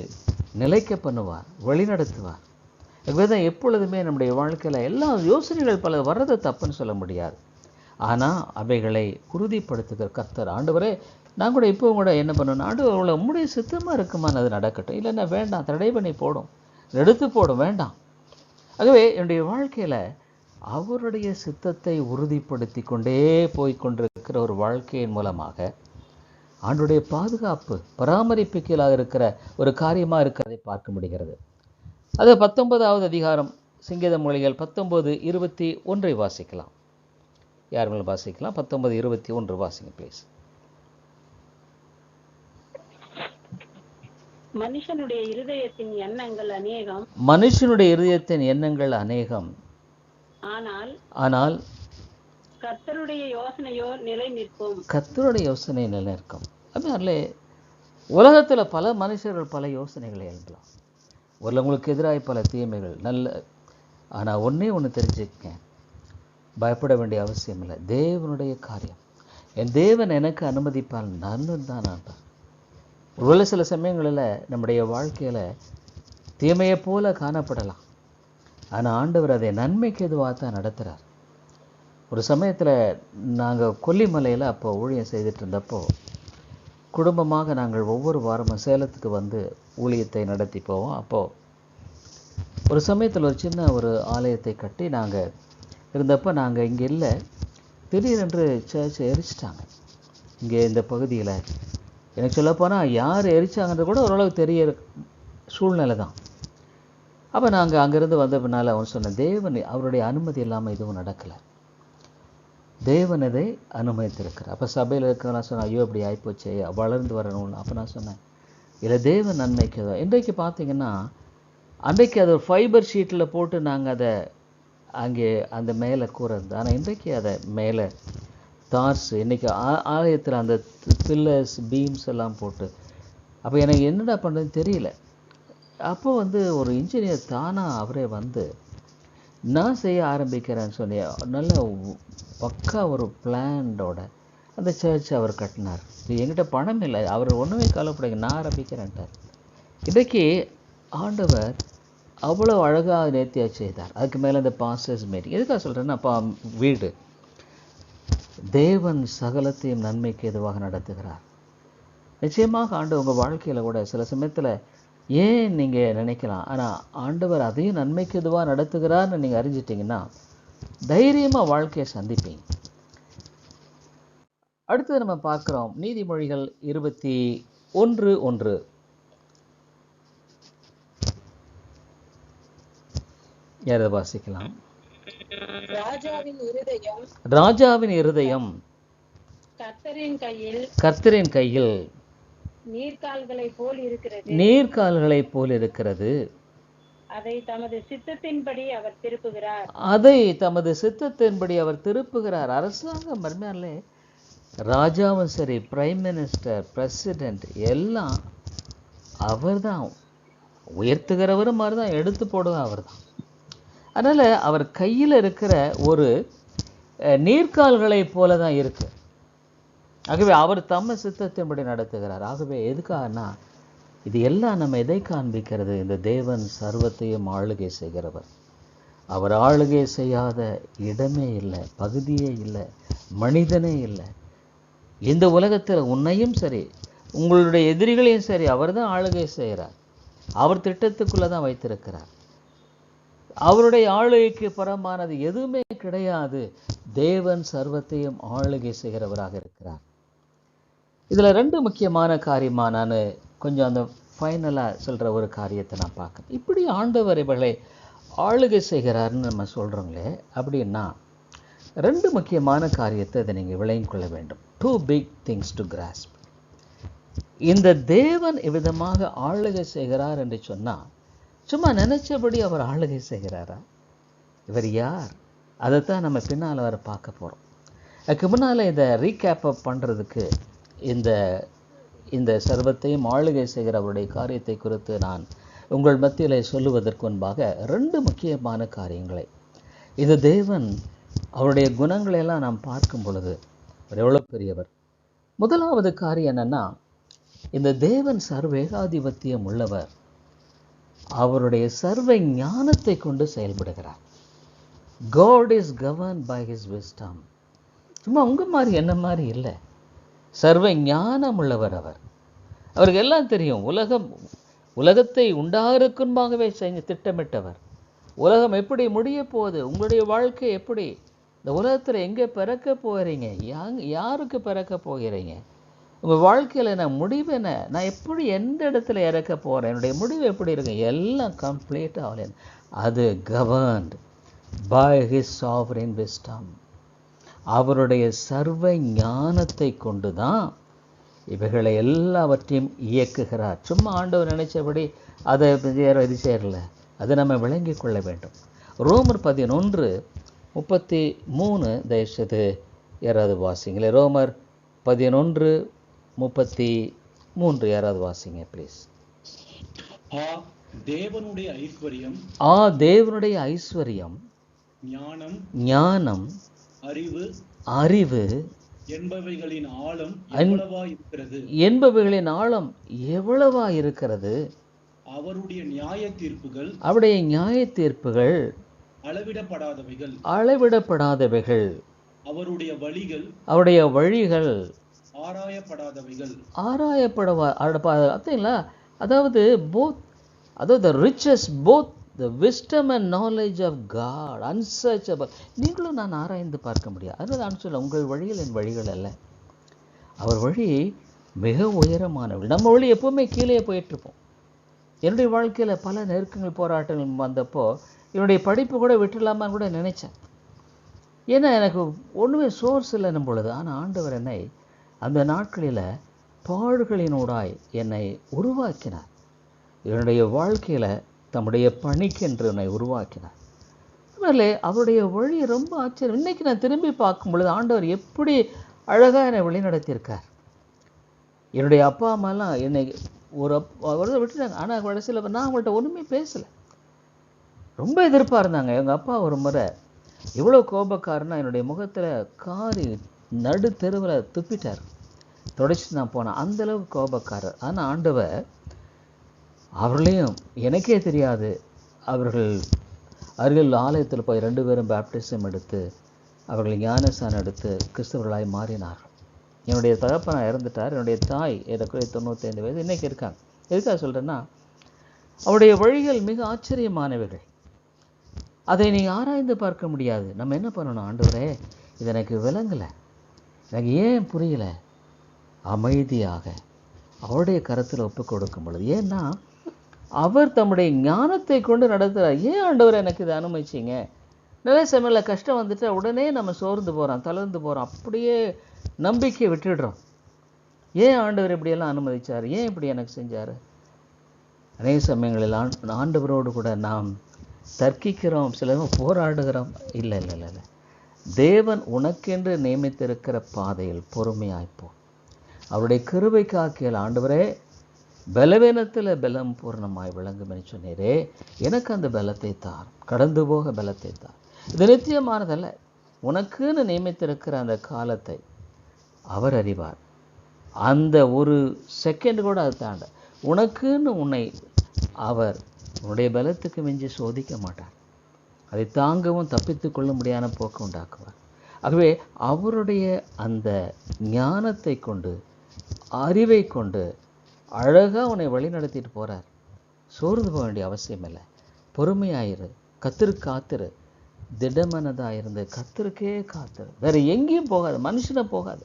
நிலைக்க பண்ணுவார், வழிநடத்துவார். இதுதான் எப்பொழுதுமே நம்முடைய வாழ்க்கையில் எல்லா யோசனைகள் பல வர்றது தப்புன்னு சொல்ல முடியாது. ஆனால் அவைகளை உறுதிப்படுத்துகிற கர்த்தர். ஆண்டவரே, நான் கூட இப்போ கூட என்ன பண்ணணும், ஆண்டவர் அவ்வளோ உம்முடைய சித்தமாக இருக்குமான்னு அது நடக்கட்டும், இல்லைன்னா வேண்டாம், தடை பண்ணி போடும், எடுத்து போடும், வேண்டாம். ஆகவே என்னுடைய வாழ்க்கையில் அவருடைய சித்தத்தை உறுதிப்படுத்தி கொண்டே போய்கொண்டிருக்கிற ஒரு வாழ்க்கையின் மூலமாக ஆண்டுடைய பாதுகாப்பு, பராமரிப்பு கீழாக இருக்கிற ஒரு காரியமாக இருக்கிறதை பார்க்க முடிகிறது. அது 19வது அதிகாரம் சங்கீத மொழிகள் 19:21 வாசிக்கலாம். யார் மேலும் வாசிக்கலாம்? 19:21 வாசிங்க ப்ளீஸ். மனுஷனுடைய இருதயத்தின் எண்ணங்கள் அநேகம், ஆனால் கர்த்தருடைய யோசனையோ நிலை நிற்கும். அதனால உலகத்தில் பல மனுஷர்கள் பல யோசனைகளை எழுதலாம், உங்களுக்கு எதிராக பல தீமைகள் நல்ல. ஆனால் ஒன்று தெரிஞ்சுக்க, பயப்பட வேண்டிய அவசியம் இல்லை. தேவனுடைய காரியம், என் தேவன் எனக்கு அனுமதிப்பால் நல்லது தான். நான் ஒருவேளை சில சமயங்களில் நம்முடைய வாழ்க்கையில் தீமையை போல காணப்படலாம், ஆனால் ஆண்டவர் அதை நன்மைக்கு எதுவாக தான் நடத்துகிறார். ஒரு சமயத்தில் நாங்கள் கொல்லிமலையில் அப்போ ஊழியம் செய்துட்டு இருந்தப்போ, குடும்பமாக நாங்கள் ஒவ்வொரு வாரமும் சேலத்துக்கு வந்து ஊழியத்தை நடத்தி போவோம். அப்போது ஒரு சமயத்தில் ஒரு சின்ன ஒரு ஆலயத்தை கட்டி நாங்கள் இருந்தப்போ, நாங்கள் இங்கே இல்லை, திடீரென்று சர்ச்சை எரிச்சிட்டாங்க. இங்கே இந்த பகுதியில் எனக்கு சொல்லப்போனால் யார் எரிச்சாங்கன்றது கூட ஓரளவு தெரிய சூழ்நிலை தான். அப்போ நாங்கள் அங்கேருந்து வந்த பின்னால் அவன் சொன்ன, தேவன் அவருடைய அனுமதி இல்லாமல் எதுவும் நடக்கலை, தேவன் இதை அனுமதித்திருக்கிறார். அப்போ சபையில் இருக்கிற நான் சொன்னேன், ஐயோ அப்படி ஆகிப்போச்சு, வளர்ந்து வரணும்னு. அப்போ நான் சொன்னேன், இல்லை தேவன் நன்மைக்கு தான். இன்றைக்கு பார்த்தீங்கன்னா, அன்றைக்கு அதை ஒரு ஃபைபர் ஷீட்டில் போட்டு நாங்கள் அதை அங்கே அந்த மேலே கூரை இருந்தது. ஆனால் இன்றைக்கு அதை மேலே தார்ஸ், இன்றைக்கி ஆலயத்தில் அந்த பில்லர்ஸ் பீம்ஸ் எல்லாம் போட்டு. அப்போ எனக்கு என்னடா பண்ணுறதுன்னு தெரியல. அப்போ ஒரு இன்ஜினியர் தானாக அவரே வந்து நான் செய்ய ஆரம்பிக்கிறேன்னு சொல்லி நல்ல பக்கா ஒரு பிளான்டோட அந்த சர்ச் அவர் கட்டினார். என்கிட்ட பணம் இல்லை, அவர் ஒன்றுமே கவலைப்படாங்க, நான் ஆரம்பிக்கிறேன்ட்டார். இன்றைக்கு ஆண்டவர் அவ்வளோ அழகாக நேர்த்தியாக செய்தார். அதுக்கு மேலே இந்த பாஸ்டர்ஸ் மீட்டிங் எதுக்காக சொல்கிறேன்னா, அப்பா வீடு தேவன் சகலத்தையும் நன்மைக்கு எதுவாக நடத்துகிறார். நிச்சயமாக ஆண்டவர் உங்கள் வாழ்க்கையில் கூட சில சமயத்தில் ஏன் நீங்கள் நினைக்கலாம், ஆனால் ஆண்டவர் அதையும் நன்மைக்கு எதுவாக நடத்துகிறார்னு நீங்கள் அறிஞ்சிட்டிங்கன்னா தைரியமாக வாழ்க்கையை சந்திப்பீங்க. அடுத்தது நம்ம பார்க்குறோம் நீதிமொழிகள் 21:1. யாரை வாசிக்கலாம்? ராஜாவின் இருதயம் கர்த்தரின் கையில் நீர்க்கால்களைப் போல் இருக்கிறது. அதை தமது சித்தத்தின்படி அவர் திருப்புகிறார். அரசாங்கம் மர்மையாலே ராஜாவும் சரி, பிரைம் மினிஸ்டர், பிரசிடென்ட் எல்லாம் அவர் தான் உயர்த்துகிறவரும் அவர் தான், எடுத்து போடுவோம் அவர் தான். அதனால் அவர் கையில் இருக்கிற ஒரு நீர்க்கால்களைப் போல தான் இருக்கு. ஆகவே அவர் தம்ம சித்தத்தின்படி நடத்துகிறார். ஆகவே எதுக்காகனா இது எல்லாம் நம்ம எதை காண்பிக்கிறது? இந்த தேவன் சர்வத்தையும் ஆளுகை செய்கிறவர். அவர் ஆளுகை செய்யாத இடமே இல்லை, பகுதியே இல்லை, மனிதனே இல்லை. இந்த உலகத்தில் உன்னையும் சரி, உங்களுடைய எதிரிகளையும் சரி, அவர் தான் ஆளுகை செய்கிறார். அவர் திட்டத்துக்குள்ளே தான் வைத்திருக்கிறார். அவருடைய ஆளுகைக்கு புறமானது எதுவுமே கிடையாது. தேவன் சர்வத்தையும் ஆளுகை செய்கிறவராக இருக்கிறார். இதில் ரெண்டு முக்கியமான காரியமாக நான் கொஞ்சம் அந்த ஃபைனலாக சொல்கிற ஒரு காரியத்தை நான் பார்க்கணும். இப்படி ஆண்டவர் இவர்களை ஆளுகை செய்கிறாருன்னு நம்ம சொல்கிறோங்களே, அப்படின்னா ரெண்டு முக்கியமான காரியத்தை இதை நீங்கள் விளங்கிக் கொள்ள வேண்டும். 2 big things to grasp. இந்த தேவன் இவ்விதமாக ஆளுகை செய்கிறார் என்று சொன்னால் சும்மா நினைச்சபடி அவர் ஆளுகை செய்கிறாரா? இவர் யார்? அதைத்தான் நம்ம பின்னால் வர பார்க்க போகிறோம். அதுக்கு முன்னால் இதை ரீகேப் அப் பண்ணுறதுக்கு இந்த சர்வத்தையும் ஆளுகை செய்கிற அவருடைய காரியத்தை குறித்து நான் உங்கள் மத்தியில் சொல்லுவதற்கு முன்பாக ரெண்டு முக்கியமான காரியங்களை, இந்த தேவன் அவருடைய குணங்களையெல்லாம் நாம் பார்க்கும் பொழுது அவர் எவ்வளோ பெரியவர். முதலாவது காரியம் என்னென்னா, இந்த தேவன் சர்வேகாதிபத்தியம் உள்ளவர். அவருடைய சர்வ ஞானத்தை கொண்டு செயல்படுகிறார். God is governed by his wisdom. சும்மா உங்க மாதிரி என்ன மாதிரி இல்லை, சர்வ ஞானம் உள்ளவர் அவர். அவருக்கு எல்லாம் தெரியும். உலகத்தை உண்டாகிறதுக்குன்பாகவே திட்டமிட்டவர். உலகம் எப்படி முடிய போகுது, உங்களுடைய வாழ்க்கை எப்படி, இந்த உலகத்தில் எங்கே பிறக்க போகிறீங்க, யாருக்கு பிறக்க போகிறீங்க, உங்கள் வாழ்க்கையில் நான் முடிவு என்ன, நான் எப்படி எந்த இடத்துல இறக்க போகிறேன், என்னுடைய முடிவு எப்படி இருக்கு, எல்லாம் கம்ப்ளீட்டாக ஆகல. அது governed by his sovereign wisdom. அவருடைய சர்வ ஞானத்தை கொண்டு தான் இவைகளை எல்லாவற்றையும் இயக்குகிறார். சும்மா ஆண்டவர் நினைச்சபடி அதை இது சேரல, அதை நம்ம விளங்கி கொள்ள வேண்டும். ரோமர் 11:33 தயவுசெய்து யாராவது வாசிங்களே. ரோமர் 11:33 யாராவது வாசிங்க ப்ளீஸ். தேவனுடைய ஐஸ்வர்யம் ஞானம் அறிவு என்பவைகளின் ஆழம் எவ்வளவா இருக்கிறது. அவருடைய நியாய தீர்ப்புகள் அளவிடப்படாதவைகள். அவருடைய வழிகள் ஆராயப்படாதவைகள். அதாவது the riches, both the wisdom and knowledge of God, unsearchable. நீங்களும் நான் ஆராய்ந்து பார்க்க முடியாது. அதனால நான் சொல்ல, உங்கள் வழிகள் என் வழிகள் அல்ல, அவர் வழி மிக உயரமானவள். நம்ம வழி எப்பவுமே கீழே போயிட்டுருப்போம். என்னுடைய வாழ்க்கையில் பல நெருக்கங்கள் போராட்டங்கள் வந்தப்போ என்னுடைய படிப்பு கூட விட்டுடலாமான்னு கூட நினைச்சேன். ஏன்னா எனக்கு ஒன்றுமே சோர்ஸ் இல்லைன்னும் பொழுது. ஆனால் ஆண்டவர் என்னை அந்த நாட்களில் பாடுகளினூடாய் என்னை உருவாக்கினார். என்னுடைய வாழ்க்கையில் தம்முடைய பணிக்கென்று என்னை உருவாக்கினார். அதனால அவருடைய வழி ரொம்ப ஆச்சரியம். இன்றைக்கி நான் திரும்பி பார்க்கும் பொழுது ஆண்டவர் எப்படி அழகாக என்னை வழிநடத்தியிருக்கார். என்னுடைய அப்பா அம்மாலாம் என்னை ஒரு விட்டுட்டாங்க. ஆனால் கடைசியில் நான் அவங்கள்ட்ட ஒன்றுமே பேசலை. ரொம்ப எதிர்ப்பாக இருந்தாங்க. எங்கள் அப்பா ஒரு முறை இவ்வளோ கோபக்காரனா என்னுடைய முகத்தில் காரி நடு தெருவில் துப்பிட்டார். தொடச்சிட்டு நான் போனேன். அந்தளவுக்கு கோபக்காரர். ஆனால் ஆண்டவர் அவர்களையும் எனக்கே தெரியாது, அவர்கள் அருகில் ஆலயத்தில் போய் 2 பேரும் பேப்டிசம் எடுத்து அவர்கள் ஞானஸ்நானம் எடுத்து கிறிஸ்தவர்களாய் மாறினார்கள். என்னுடைய தகப்பனார் இறந்துட்டார். என்னுடைய தாய் ஏறக்குறைய 95 வயது இன்றைக்கி இருக்காங்க. எதுக்காக சொல்கிறேன்னா, அவருடைய வழிகள் மிக ஆச்சரியமானவைகள். அதை நீங்கள் ஆராய்ந்து பார்க்க முடியாது. நம்ம என்ன பண்ணணும்? ஆண்டவரே, இது எனக்கு விளங்கலை, எனக்கு ஏன் புரியலை, அமைதியாக அவருடைய கருத்தில் ஒப்பு கொடுக்கும் பொழுது, ஏன்னா அவர் தம்முடைய ஞானத்தை கொண்டு நடத்துகிறார். ஏன் ஆண்டவர் எனக்கு இதை அனுமதிச்சிங்க? நிறைய சமயத்தில் கஷ்டம் வந்துட்டு உடனே நம்ம சோர்ந்து போகிறோம், தளர்ந்து போகிறோம், அப்படியே நம்பிக்கையை விட்டுடுறோம். ஏன் ஆண்டவர் இப்படியெல்லாம் அனுமதிச்சார்? ஏன் இப்படி எனக்கு செஞ்சார்? அநேக சமயங்களில் ஆண்டவரோடு கூட நாம் தர்க்கிக்கிறோம், சிலரும் போராடுகிறோம். இல்லை இல்லை இல்லை இல்லை, தேவன் உனக்கென்று நியமித்திருக்கிற பாதையில் பொறுமையாய்ப்போ. அவருடைய கிருபை காக்கியல், ஆண்டவரே பலவீனத்தில் பலம் பூர்ணமாய் விளங்கும் என்று சொன்னீரே, எனக்கு அந்த பலத்தை தார், கடந்து போக பலத்தை தார். இது நித்தியமானதல்ல, உனக்குன்னு நியமித்திருக்கிற அந்த காலத்தை அவர் அறிவார். அந்த ஒரு செகண்ட் கூட அது தாண்ட உனக்குன்னு உன்னை அவர் உன்னுடைய பலத்துக்கு மிஞ்சி சோதிக்க மாட்டார். அதை தாங்கவும் தப்பித்து கொள்ள முடியாத போக்கு உண்டாக்குவார். ஆகவே அவருடைய அந்த ஞானத்தை கொண்டு, அறிவை கொண்டு அழகாக உன்னை வழி நடத்திட்டு போகிறார். சோர்ந்து போக வேண்டிய அவசியம் இல்லை. பொறுமையாயிரு, கர்த்தருக்கு காத்திரு, திடமனதாக இருந்து கர்த்தருக்கே காத்திரு. வேறு எங்கேயும் போகாது, மனுஷனை போகாது.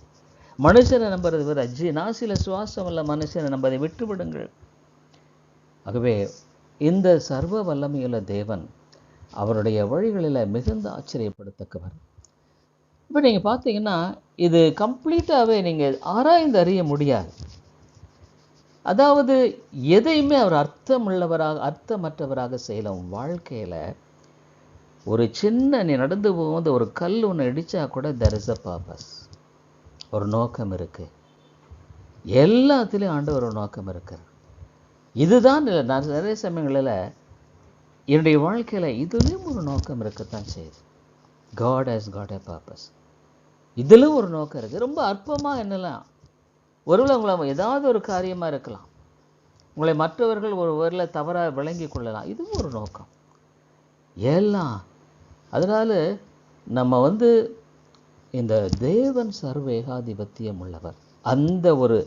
மனுஷனை நம்புறது வேறு, நாசில சுவாசம் இல்லை மனுஷனை நம்பதை விட்டுவிடுங்கள். ஆகவே இந்த சர்வ வல்லமையுள்ள தேவன் அவருடைய வழிகளில் மிகுந்த ஆச்சரியப்படத்தக்கவர். இப்போ நீங்கள் பார்த்தீங்கன்னா, இது கம்ப்ளீட்டாகவே நீங்கள் ஆராய்ந்து அறிய முடியாது. அதாவது எதையுமே அவர் அர்த்தமற்றவராக செய்யலாம். வாழ்க்கையில் ஒரு சின்ன நீ நடந்து போகும்போது ஒரு கல் ஒன்று இடித்தா கூட there is a purpose, ஒரு நோக்கம் இருக்குது. எல்லாத்துலேயும் ஆண்டவர் ஒரு நோக்கம் இருக்கிறது. இதுதான் இல்லை, நான் நிறைய சமயங்களில் என்னுடைய வாழ்க்கையில் இதுலேயும் ஒரு நோக்கம் இருக்கத்தான் செய்யுது. God has got a purpose. இதிலும் ஒரு நோக்கம் இருக்குது. ரொம்ப அற்பமாக என்னலாம், ஒருவேளை உங்களை ஏதாவது ஒரு காரியமாக இருக்கலாம், உங்களை மற்றவர்கள் ஒரு வேளை தவறாக விளங்கி கொள்ளலாம். இதுவும் ஒரு நோக்கம் எல்லாம். அதனால் நம்ம இந்த தேவன் சர்வ ஏகாதிபத்தியம் உள்ளவர், அந்த ஒரு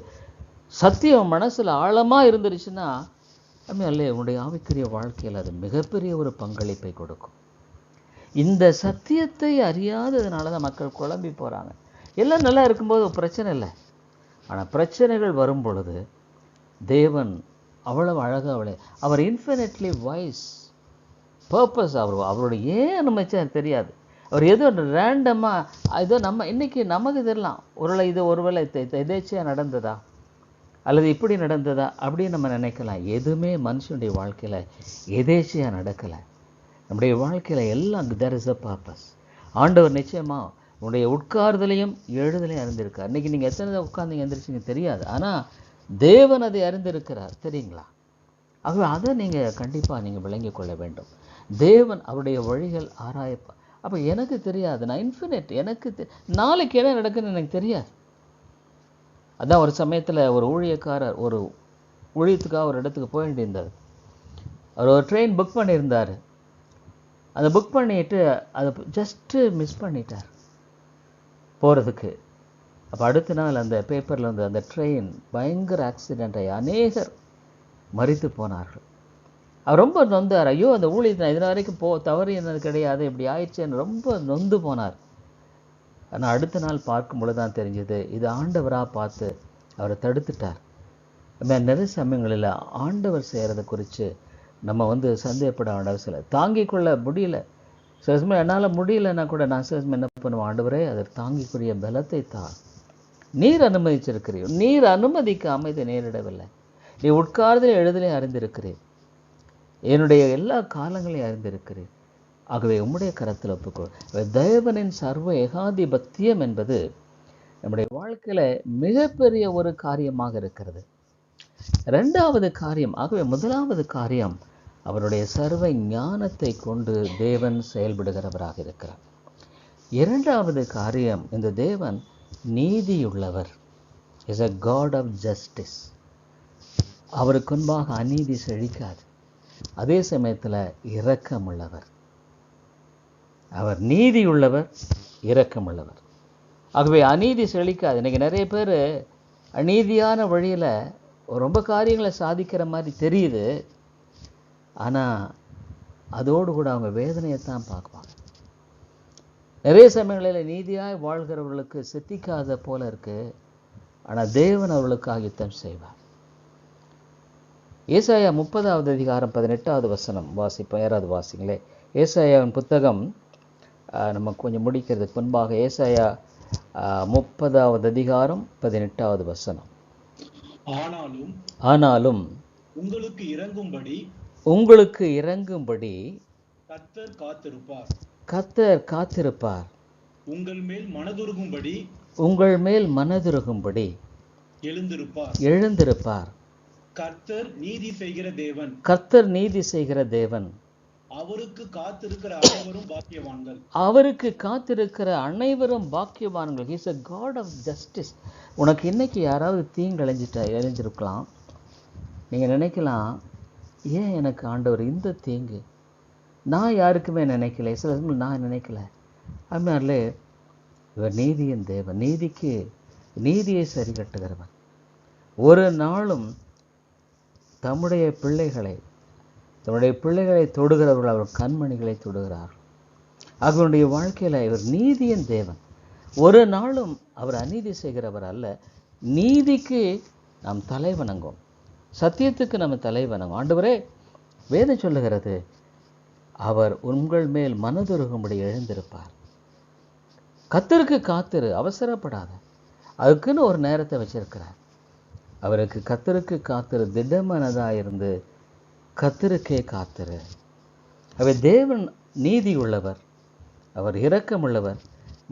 சத்தியம் மனசில் ஆழமாக இருந்துருச்சுன்னா அல்ல உன்னுடைய ஆவிக்குரிய வாழ்க்கையில் அது மிகப்பெரிய ஒரு பங்களிப்பை கொடுக்கும். இந்த சத்தியத்தை அறியாததுனால தான் மக்கள் குழம்பி போகிறாங்க. எல்லாம் நல்லா இருக்கும்போது பிரச்சனை இல்லை, ஆனால் பிரச்சனைகள் வரும் பொழுது தேவன் அவ்வளவு அழகாக அவர் இன்ஃபினிட்லி வைஸ் பர்பஸ். அவருடைய ஏன் அனுமதிச்சார் தெரியாது. அவர் ஏதோ ரேண்டமாக ஏதோ நம்ம இன்றைக்கி நமக்கு தெரியலாம், ஒருவேளை எதேச்சையாக நடந்ததா அல்லது இப்படி நடந்ததா அப்படின்னு நம்ம நினைக்கலாம். எதுவுமே மனுஷனுடைய வாழ்க்கையில் எதேச்சையாக நடக்கலை. நம்முடைய வாழ்க்கையில் எல்லாம் there is a purpose. ஆண்டவர் நிச்சயமாக உன்னுடைய உட்கார்தலையும் எழுதலையும் அறிந்திருக்கார். இன்றைக்கி நீங்கள் எத்தனை உட்கார்ந்தீங்க எந்திரிச்சிங்க தெரியாது, ஆனால் தேவன் அதை அறிந்திருக்கிறார், தெரியுங்களா? ஆகவே அதை நீங்கள் கண்டிப்பாக நீங்கள் விளங்கி கொள்ள வேண்டும். தேவன் அவருடைய வழிகள் ஆராயப்பா. அப்போ எனக்கு தெரியாது, நான் இன்ஃபினிட், எனக்கு நாளைக்கு என்ன நடக்குதுன்னு எனக்கு தெரியாது. அதான் ஒரு சமயத்தில் ஒரு ஊழியக்காரர் ஒரு ஊழியத்துக்காக ஒரு இடத்துக்கு போக வேண்டியிருந்தார். அவர் ஒரு ட்ரெயின் புக் பண்ணியிருந்தார். அதை புக் பண்ணிட்டு அதை ஜஸ்ட்டு மிஸ் பண்ணிட்டார் போகிறதுக்கு. அப்போ அடுத்த நாள் அந்த பேப்பரில் அந்த ட்ரெயின் பயங்கர ஆக்சிடெண்ட் ஆகி அநேகர் மரித்து போனார்கள். அவர் ரொம்ப நொந்தார். ஐயோ அந்த ஊழியத்தை நான் இதனால் வரைக்கும் தவறு என்னது கிடையாது, இப்படி ஆயிடுச்சேன்னு ரொம்ப நொந்து போனார். ஆனால் அடுத்த நாள் பார்க்கும் பொழுது தான் தெரிஞ்சது, இது ஆண்டவராக பார்த்து அவரை தடுத்துட்டார். நிறைய சமயங்களில் ஆண்டவர் செய்கிறத குறித்து நம்ம சந்தேகப்பட வேண்டிய அவசியம் இல்லை. தாங்கிக் கொள்ள முடியல, சில சமயம் என்னால் முடியலன்னா கூட நான் சில சமயம் என்ன பண்ணுவேன், ஆண்டவரே அதை தாங்கிக்கூடிய பலத்தை தான் நீர் அனுமதிச்சிருக்கிறீர். நீர் அனுமதிக்காமல் இதை நேரிடவில்லை. நீ உட்கார்தலே எழுதலே அறிந்திருக்கிறீர், என்னுடைய எல்லா காலங்களையும் அறிந்திருக்கிறீர். ஆகவே உம்முடைய கரத்தில் ஒப்புக்கொள். தேவனின் சர்வ ஏகாதிபத்தியம் என்பது நம்முடைய வாழ்க்கையில் மிகப்பெரிய ஒரு காரியமாக இருக்கிறது. ரெண்டாவது காரியம், ஆகவே முதலாவது காரியம் அவருடைய சர்வ ஞானத்தை கொண்டு தேவன் செயல்படுகிறவராக இருக்கிறார். இரண்டாவது காரியம், இந்த தேவன் நீதியுள்ளவர். Is a God of justice. அவருக்கு முன்பாக அநீதி செழிக்காது. அதே சமயத்தில் இரக்கமுள்ளவர். அவர் நீதியுள்ளவர், இரக்கமுள்ளவர். ஆகவே அநீதி செழிக்காது. இன்றைக்கி நிறைய பேர் அநீதியான வழியில் ரொம்ப காரியங்களை சாதிக்கிற மாதிரி தெரியுது. ஆனால் அதோடு கூட அவங்க வேதனையைத்தான் பார்க்குவாங்க. நிறைய சமயங்களில் நீதியாய் வாழ்கிறவர்களுக்கு சித்திக்காத போல இருக்கு. ஆனால் தேவன் அவர்களுக்காக யுத்தம் செய்வார். ஏசாயா 30வது அதிகாரம் 18வது வசனம் வாசிப்போம். யாராவது வாசிங்களே. ஏசாயாவின் புத்தகம் நம்ம கொஞ்சம் முடிக்கிறதுக்கு முன்பாக ஏசாயா 30வது அதிகாரம் 18வது வசனம். ஆனாலும் உங்களுக்கு இறங்கும்படி கர்த்தர் காத்திருப்பார். உங்கள் மேல் மனதுருகும்படி எழுந்திருப்பார். கர்த்தர் நீதி செய்கிற தேவன். அவருக்கு காத்திருக்கிற அனைவரும் பாக்கியவான்கள். He is a God of justice. உனக்கு இன்னைக்கு யாராவது தீங்கு இழைஞ்சிருக்கலாம். நீங்கள் நினைக்கலாம், ஏன் எனக்கு ஆண்டவர் இந்த தீங்கு? நான் யாருக்குமே நினைக்கல. சில சமயம் நான் நினைக்கல. அதனாலே இவர் நீதியின் தேவன், நீதியை சரி கட்டுகிறவன். ஒரு நாளும் தம்முடைய பிள்ளைகளை தொடுகிறவர்கள் அவர் கண்மணிகளை தொடுகிறார். அவருடைய வாழ்க்கையில் இவர் நீதியின் தேவன். ஒரு நாளும் அவர் அநீதி செய்கிறவர் அல்ல. நீதிக்கு நாம் தலை வணங்கும், சத்தியத்துக்கு நம்ம தலை வணங்கும். ஆண்டவரே, வேதம் சொல்லுகிறது, அவர் உங்கள் மேல் மனதுருகும்படி எழுந்திருப்பார். கர்த்தருக்கு காத்திரு, அவசரப்படாத. அதுக்குன்னு ஒரு நேரத்தை வச்சிருக்கிறார். அவருக்கு கர்த்தருக்கு காத்திரு, திடமனதாக இருந்து கர்த்தருக்கே காத்திரு. அவர் தேவன் நீதி உள்ளவர், அவர் இரக்கமுள்ளவர்,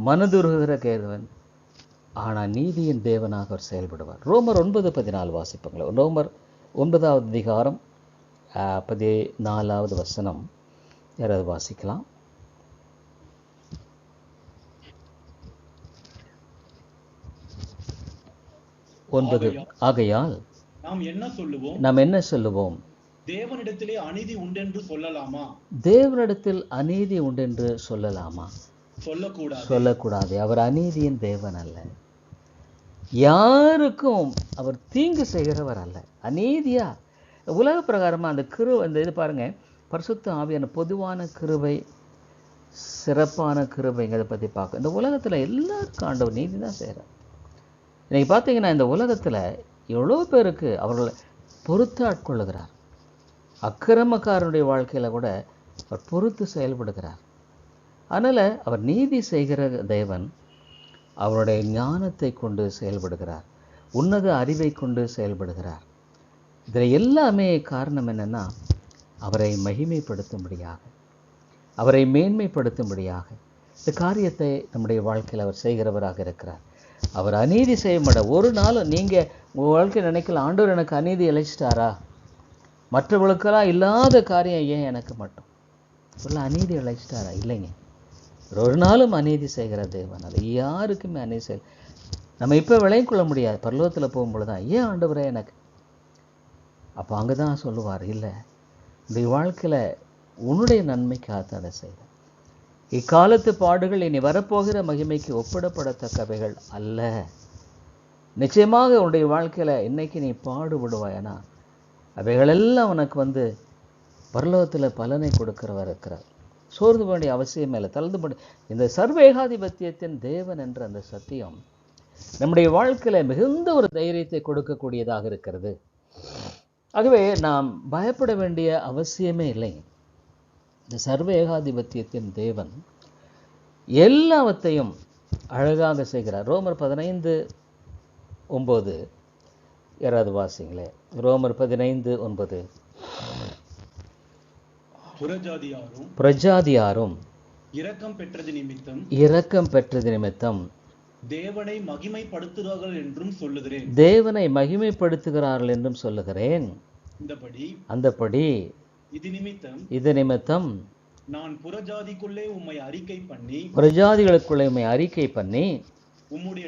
மனதுருகிற தேவன். ஆனால் நீதியின் தேவனாக அவர் செயல்படுவார். ரோமர் 9:14 வாசிப்பாங்களே. ரோமர் 9வது அதிகாரம் 14வது வசனம். யாராவது வாசிக்கலாம்? ஆகையால் நாம் என்ன சொல்லுவோம்? தேவனிடத்தில் அநீதி உண்டென்று சொல்லலாமா? சொல்லக்கூடாது. அவர் அநீதியின் தேவன் அல்ல. யாருக்கும் அவர் தீங்கு செய்கிறவர் அல்ல. அநீதியா உலக பிரகாரமா அந்த இது பாருங்க, பரிசுத்த ஆவியான பொதுவான கிருபை, சிறப்பான கிருபைங்கிறத பற்றி பார்க்க. இந்த உலகத்தில் எல்லாருக்கும் ஆண்டவர் நீதி தான் செய்கிறார். இன்னைக்கு பார்த்தீங்கன்னா இந்த உலகத்தில் எவ்வளோ பேருக்கு அவர்களை பொறுத்து ஆட்கொள்ளுகிறார். அக்கிரமக்காரனுடைய வாழ்க்கையில் கூட அவர் பொறுத்து செயல்படுகிறார். அதனால் அவர் நீதி செய்கிற தேவன். அவருடைய ஞானத்தை கொண்டு செயல்படுகிறார், உன்னத அறிவை கொண்டு செயல்படுகிறார். இதில் எல்லாமே காரணம் என்னென்னா, அவரை மகிமைப்படுத்தும்படியாக, அவரை மேன்மைப்படுத்தும்படியாக இந்த காரியத்தை நம்முடைய வாழ்க்கையில் அவர் செய்கிறவராக இருக்கிறார். அவர் அநீதி செய்ய மாட்டார். ஒரு நாளும் நீங்கள் உங்கள் வாழ்க்கை நினைக்கலாம், ஆண்டவர் எனக்கு அநீதி இழைச்சிட்டாரா, மற்றவர்களுக்கெல்லாம் இல்லாத காரியம் ஏன் எனக்கு மட்டும் சொல்ல அநீதி இழைச்சிட்டாரா? இல்லைங்க. ஒரு நாளும் அநீதி செய்கிற தேவன். அது யாருக்குமே அநீதி செய் நம்ம இப்போ விளையும் கொள்ள முடியாது. பரலோகத்தில் போகும்பொழுது தான், ஏன் ஆண்டவரே எனக்கு? அப்போ அங்கே தான் சொல்லுவார், இல்லை, இந்த வாழ்க்கையில் உன்னுடைய நன்மைக்காக அதை செய்த. இக்காலத்து பாடுகள் இனி வரப்போகிற மகிமைக்கு ஒப்பிடப்படத்தக்கவைகள் அல்ல. நிச்சயமாக உன்னுடைய வாழ்க்கையில் இன்னைக்கு நீ பாடுபடுவாயனா அவைகளெல்லாம் உனக்கு பரலோகத்தில் பலனை கொடுக்கிறவர் இருக்கிறார். சோர்ந்து வேண்டிய அவசியம் இல்லை, தளர்ந்து வேண்டிய. இந்த சர்வ ஏகாதிபத்தியத்தின் தேவன் என்ற அந்த சத்தியம் நம்முடைய வாழ்க்கையில் மிகுந்த ஒரு தைரியத்தை கொடுக்கக்கூடியதாக இருக்கிறது. ஆகவே நாம் பயப்பட வேண்டிய அவசியமே இல்லை. இந்த சர்வ ஏகாதிபத்தியத்தின் தேவன் எல்லாவற்றையும் அழகாக செய்கிறார். ரோமர் 15:9 யாராவது வாசிங்களே. ரோமர் 15:9. புறஜாதியாரும் இரக்கம் பெற்றது நிமித்தம் தேவனை மகிமைப்படுத்துகிறார்கள் என்றும் சொல்லுகிறேன். அந்தபடி இது நிமித்தம் நான் புறஜாதிக்குள்ளே உம்மை பிரஜாதிகளுக்குள்ளே உம்மை அறிக்கை பண்ணி உம்முடைய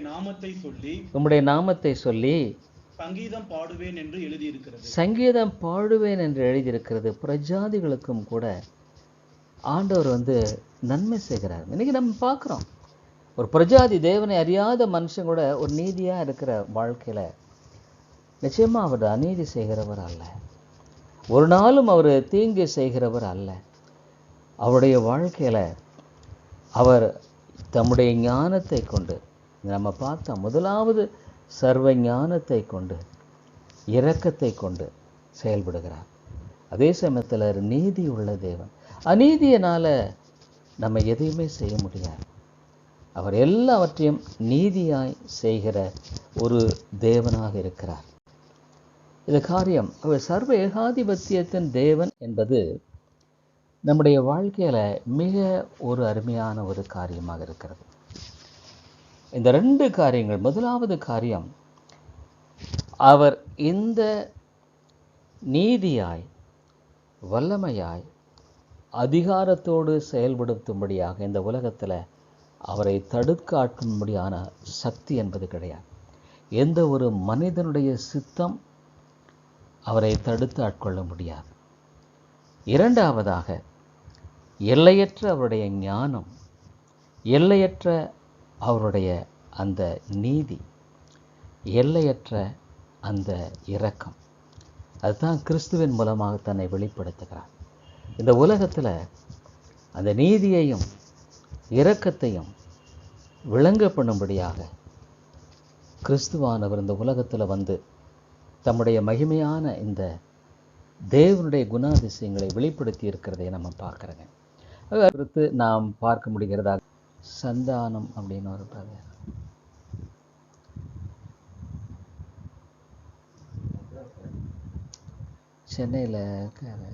நாமத்தை சொல்லி சங்கீதம் பாடுவேன் என்று எழுதியிருக்கிறது. சங்கீதம் பாடுவேன் என்று எழுதியிருக்கிறது. பிரஜாதிகளுக்கும் கூட ஆண்டவர் நன்மை செய்கிறார். இன்னைக்கு நம்ம பார்க்குறோம், ஒரு பிரஜாதி தேவனை அறியாத மனுஷன் கூட ஒரு நீதியாக இருக்கிற வாழ்க்கையில் நிச்சயமாக அவர் அநீதி செய்கிறவர் அல்ல, ஒரு நாளும் அவர் தீங்கு செய்கிறவர் அல்ல. அவருடைய வாழ்க்கையில் அவர் தம்முடைய ஞானத்தை கொண்டு, நம்ம பார்த்தா முதலாவது சர்வ ஞானத்தை கொண்டு இரக்கத்தை கொண்டு செயல்படுகிறார். அதே சமயத்தில் நீதி உள்ள தேவன். அநீதியினால் நம்ம எதையுமே செய்ய முடியாது. அவர் எல்லாவற்றையும் நீதியாய் செய்கிற ஒரு தேவனாக இருக்கிறார். இந்த காரியம், அவர் சர்வ ஏகாதிபத்தியத்தின் தேவன் என்பது நம்முடைய வாழ்க்கையில் மிக ஒரு அருமையான ஒரு காரியமாக இருக்கிறது. இந்த ரெண்டு காரியங்கள், முதலாவது காரியம், அவர் இந்த நீதியாய் வல்லமையாய் அதிகாரத்தோடு செயல்படுத்தும்படியாக இந்த உலகத்தில் அவரை தடுக்காட்டும்படியான சக்தி என்பது கிடையாது. எந்த ஒரு மனிதனுடைய சித்தம் அவரை தடுத்து ஆட்கொள்ள முடியாது. இரண்டாவதாக, எல்லையற்ற அவருடைய ஞானம், எல்லையற்ற அவருடைய அந்த நீதி, எல்லையற்ற அந்த இரக்கம், அதுதான் கிறிஸ்துவின் மூலமாக தன்னை வெளிப்படுத்துகிறார். இந்த உலகத்தில் அந்த நீதியையும் இரக்கத்தையும் விளங்க பண்ணும்படியாக கிறிஸ்துவானவர் இந்த உலகத்தில் தம்முடைய மகிமையான இந்த தேவனுடைய குணாதிசயங்களை வெளிப்படுத்தி இருக்கிறதை நம்ம பார்க்குறோங்க. அடுத்து நாம் பார்க்க முடிகிறதா சந்தானம் அப்படின்னு ஒரு பிரதர் சென்னையில் இருக்காரு.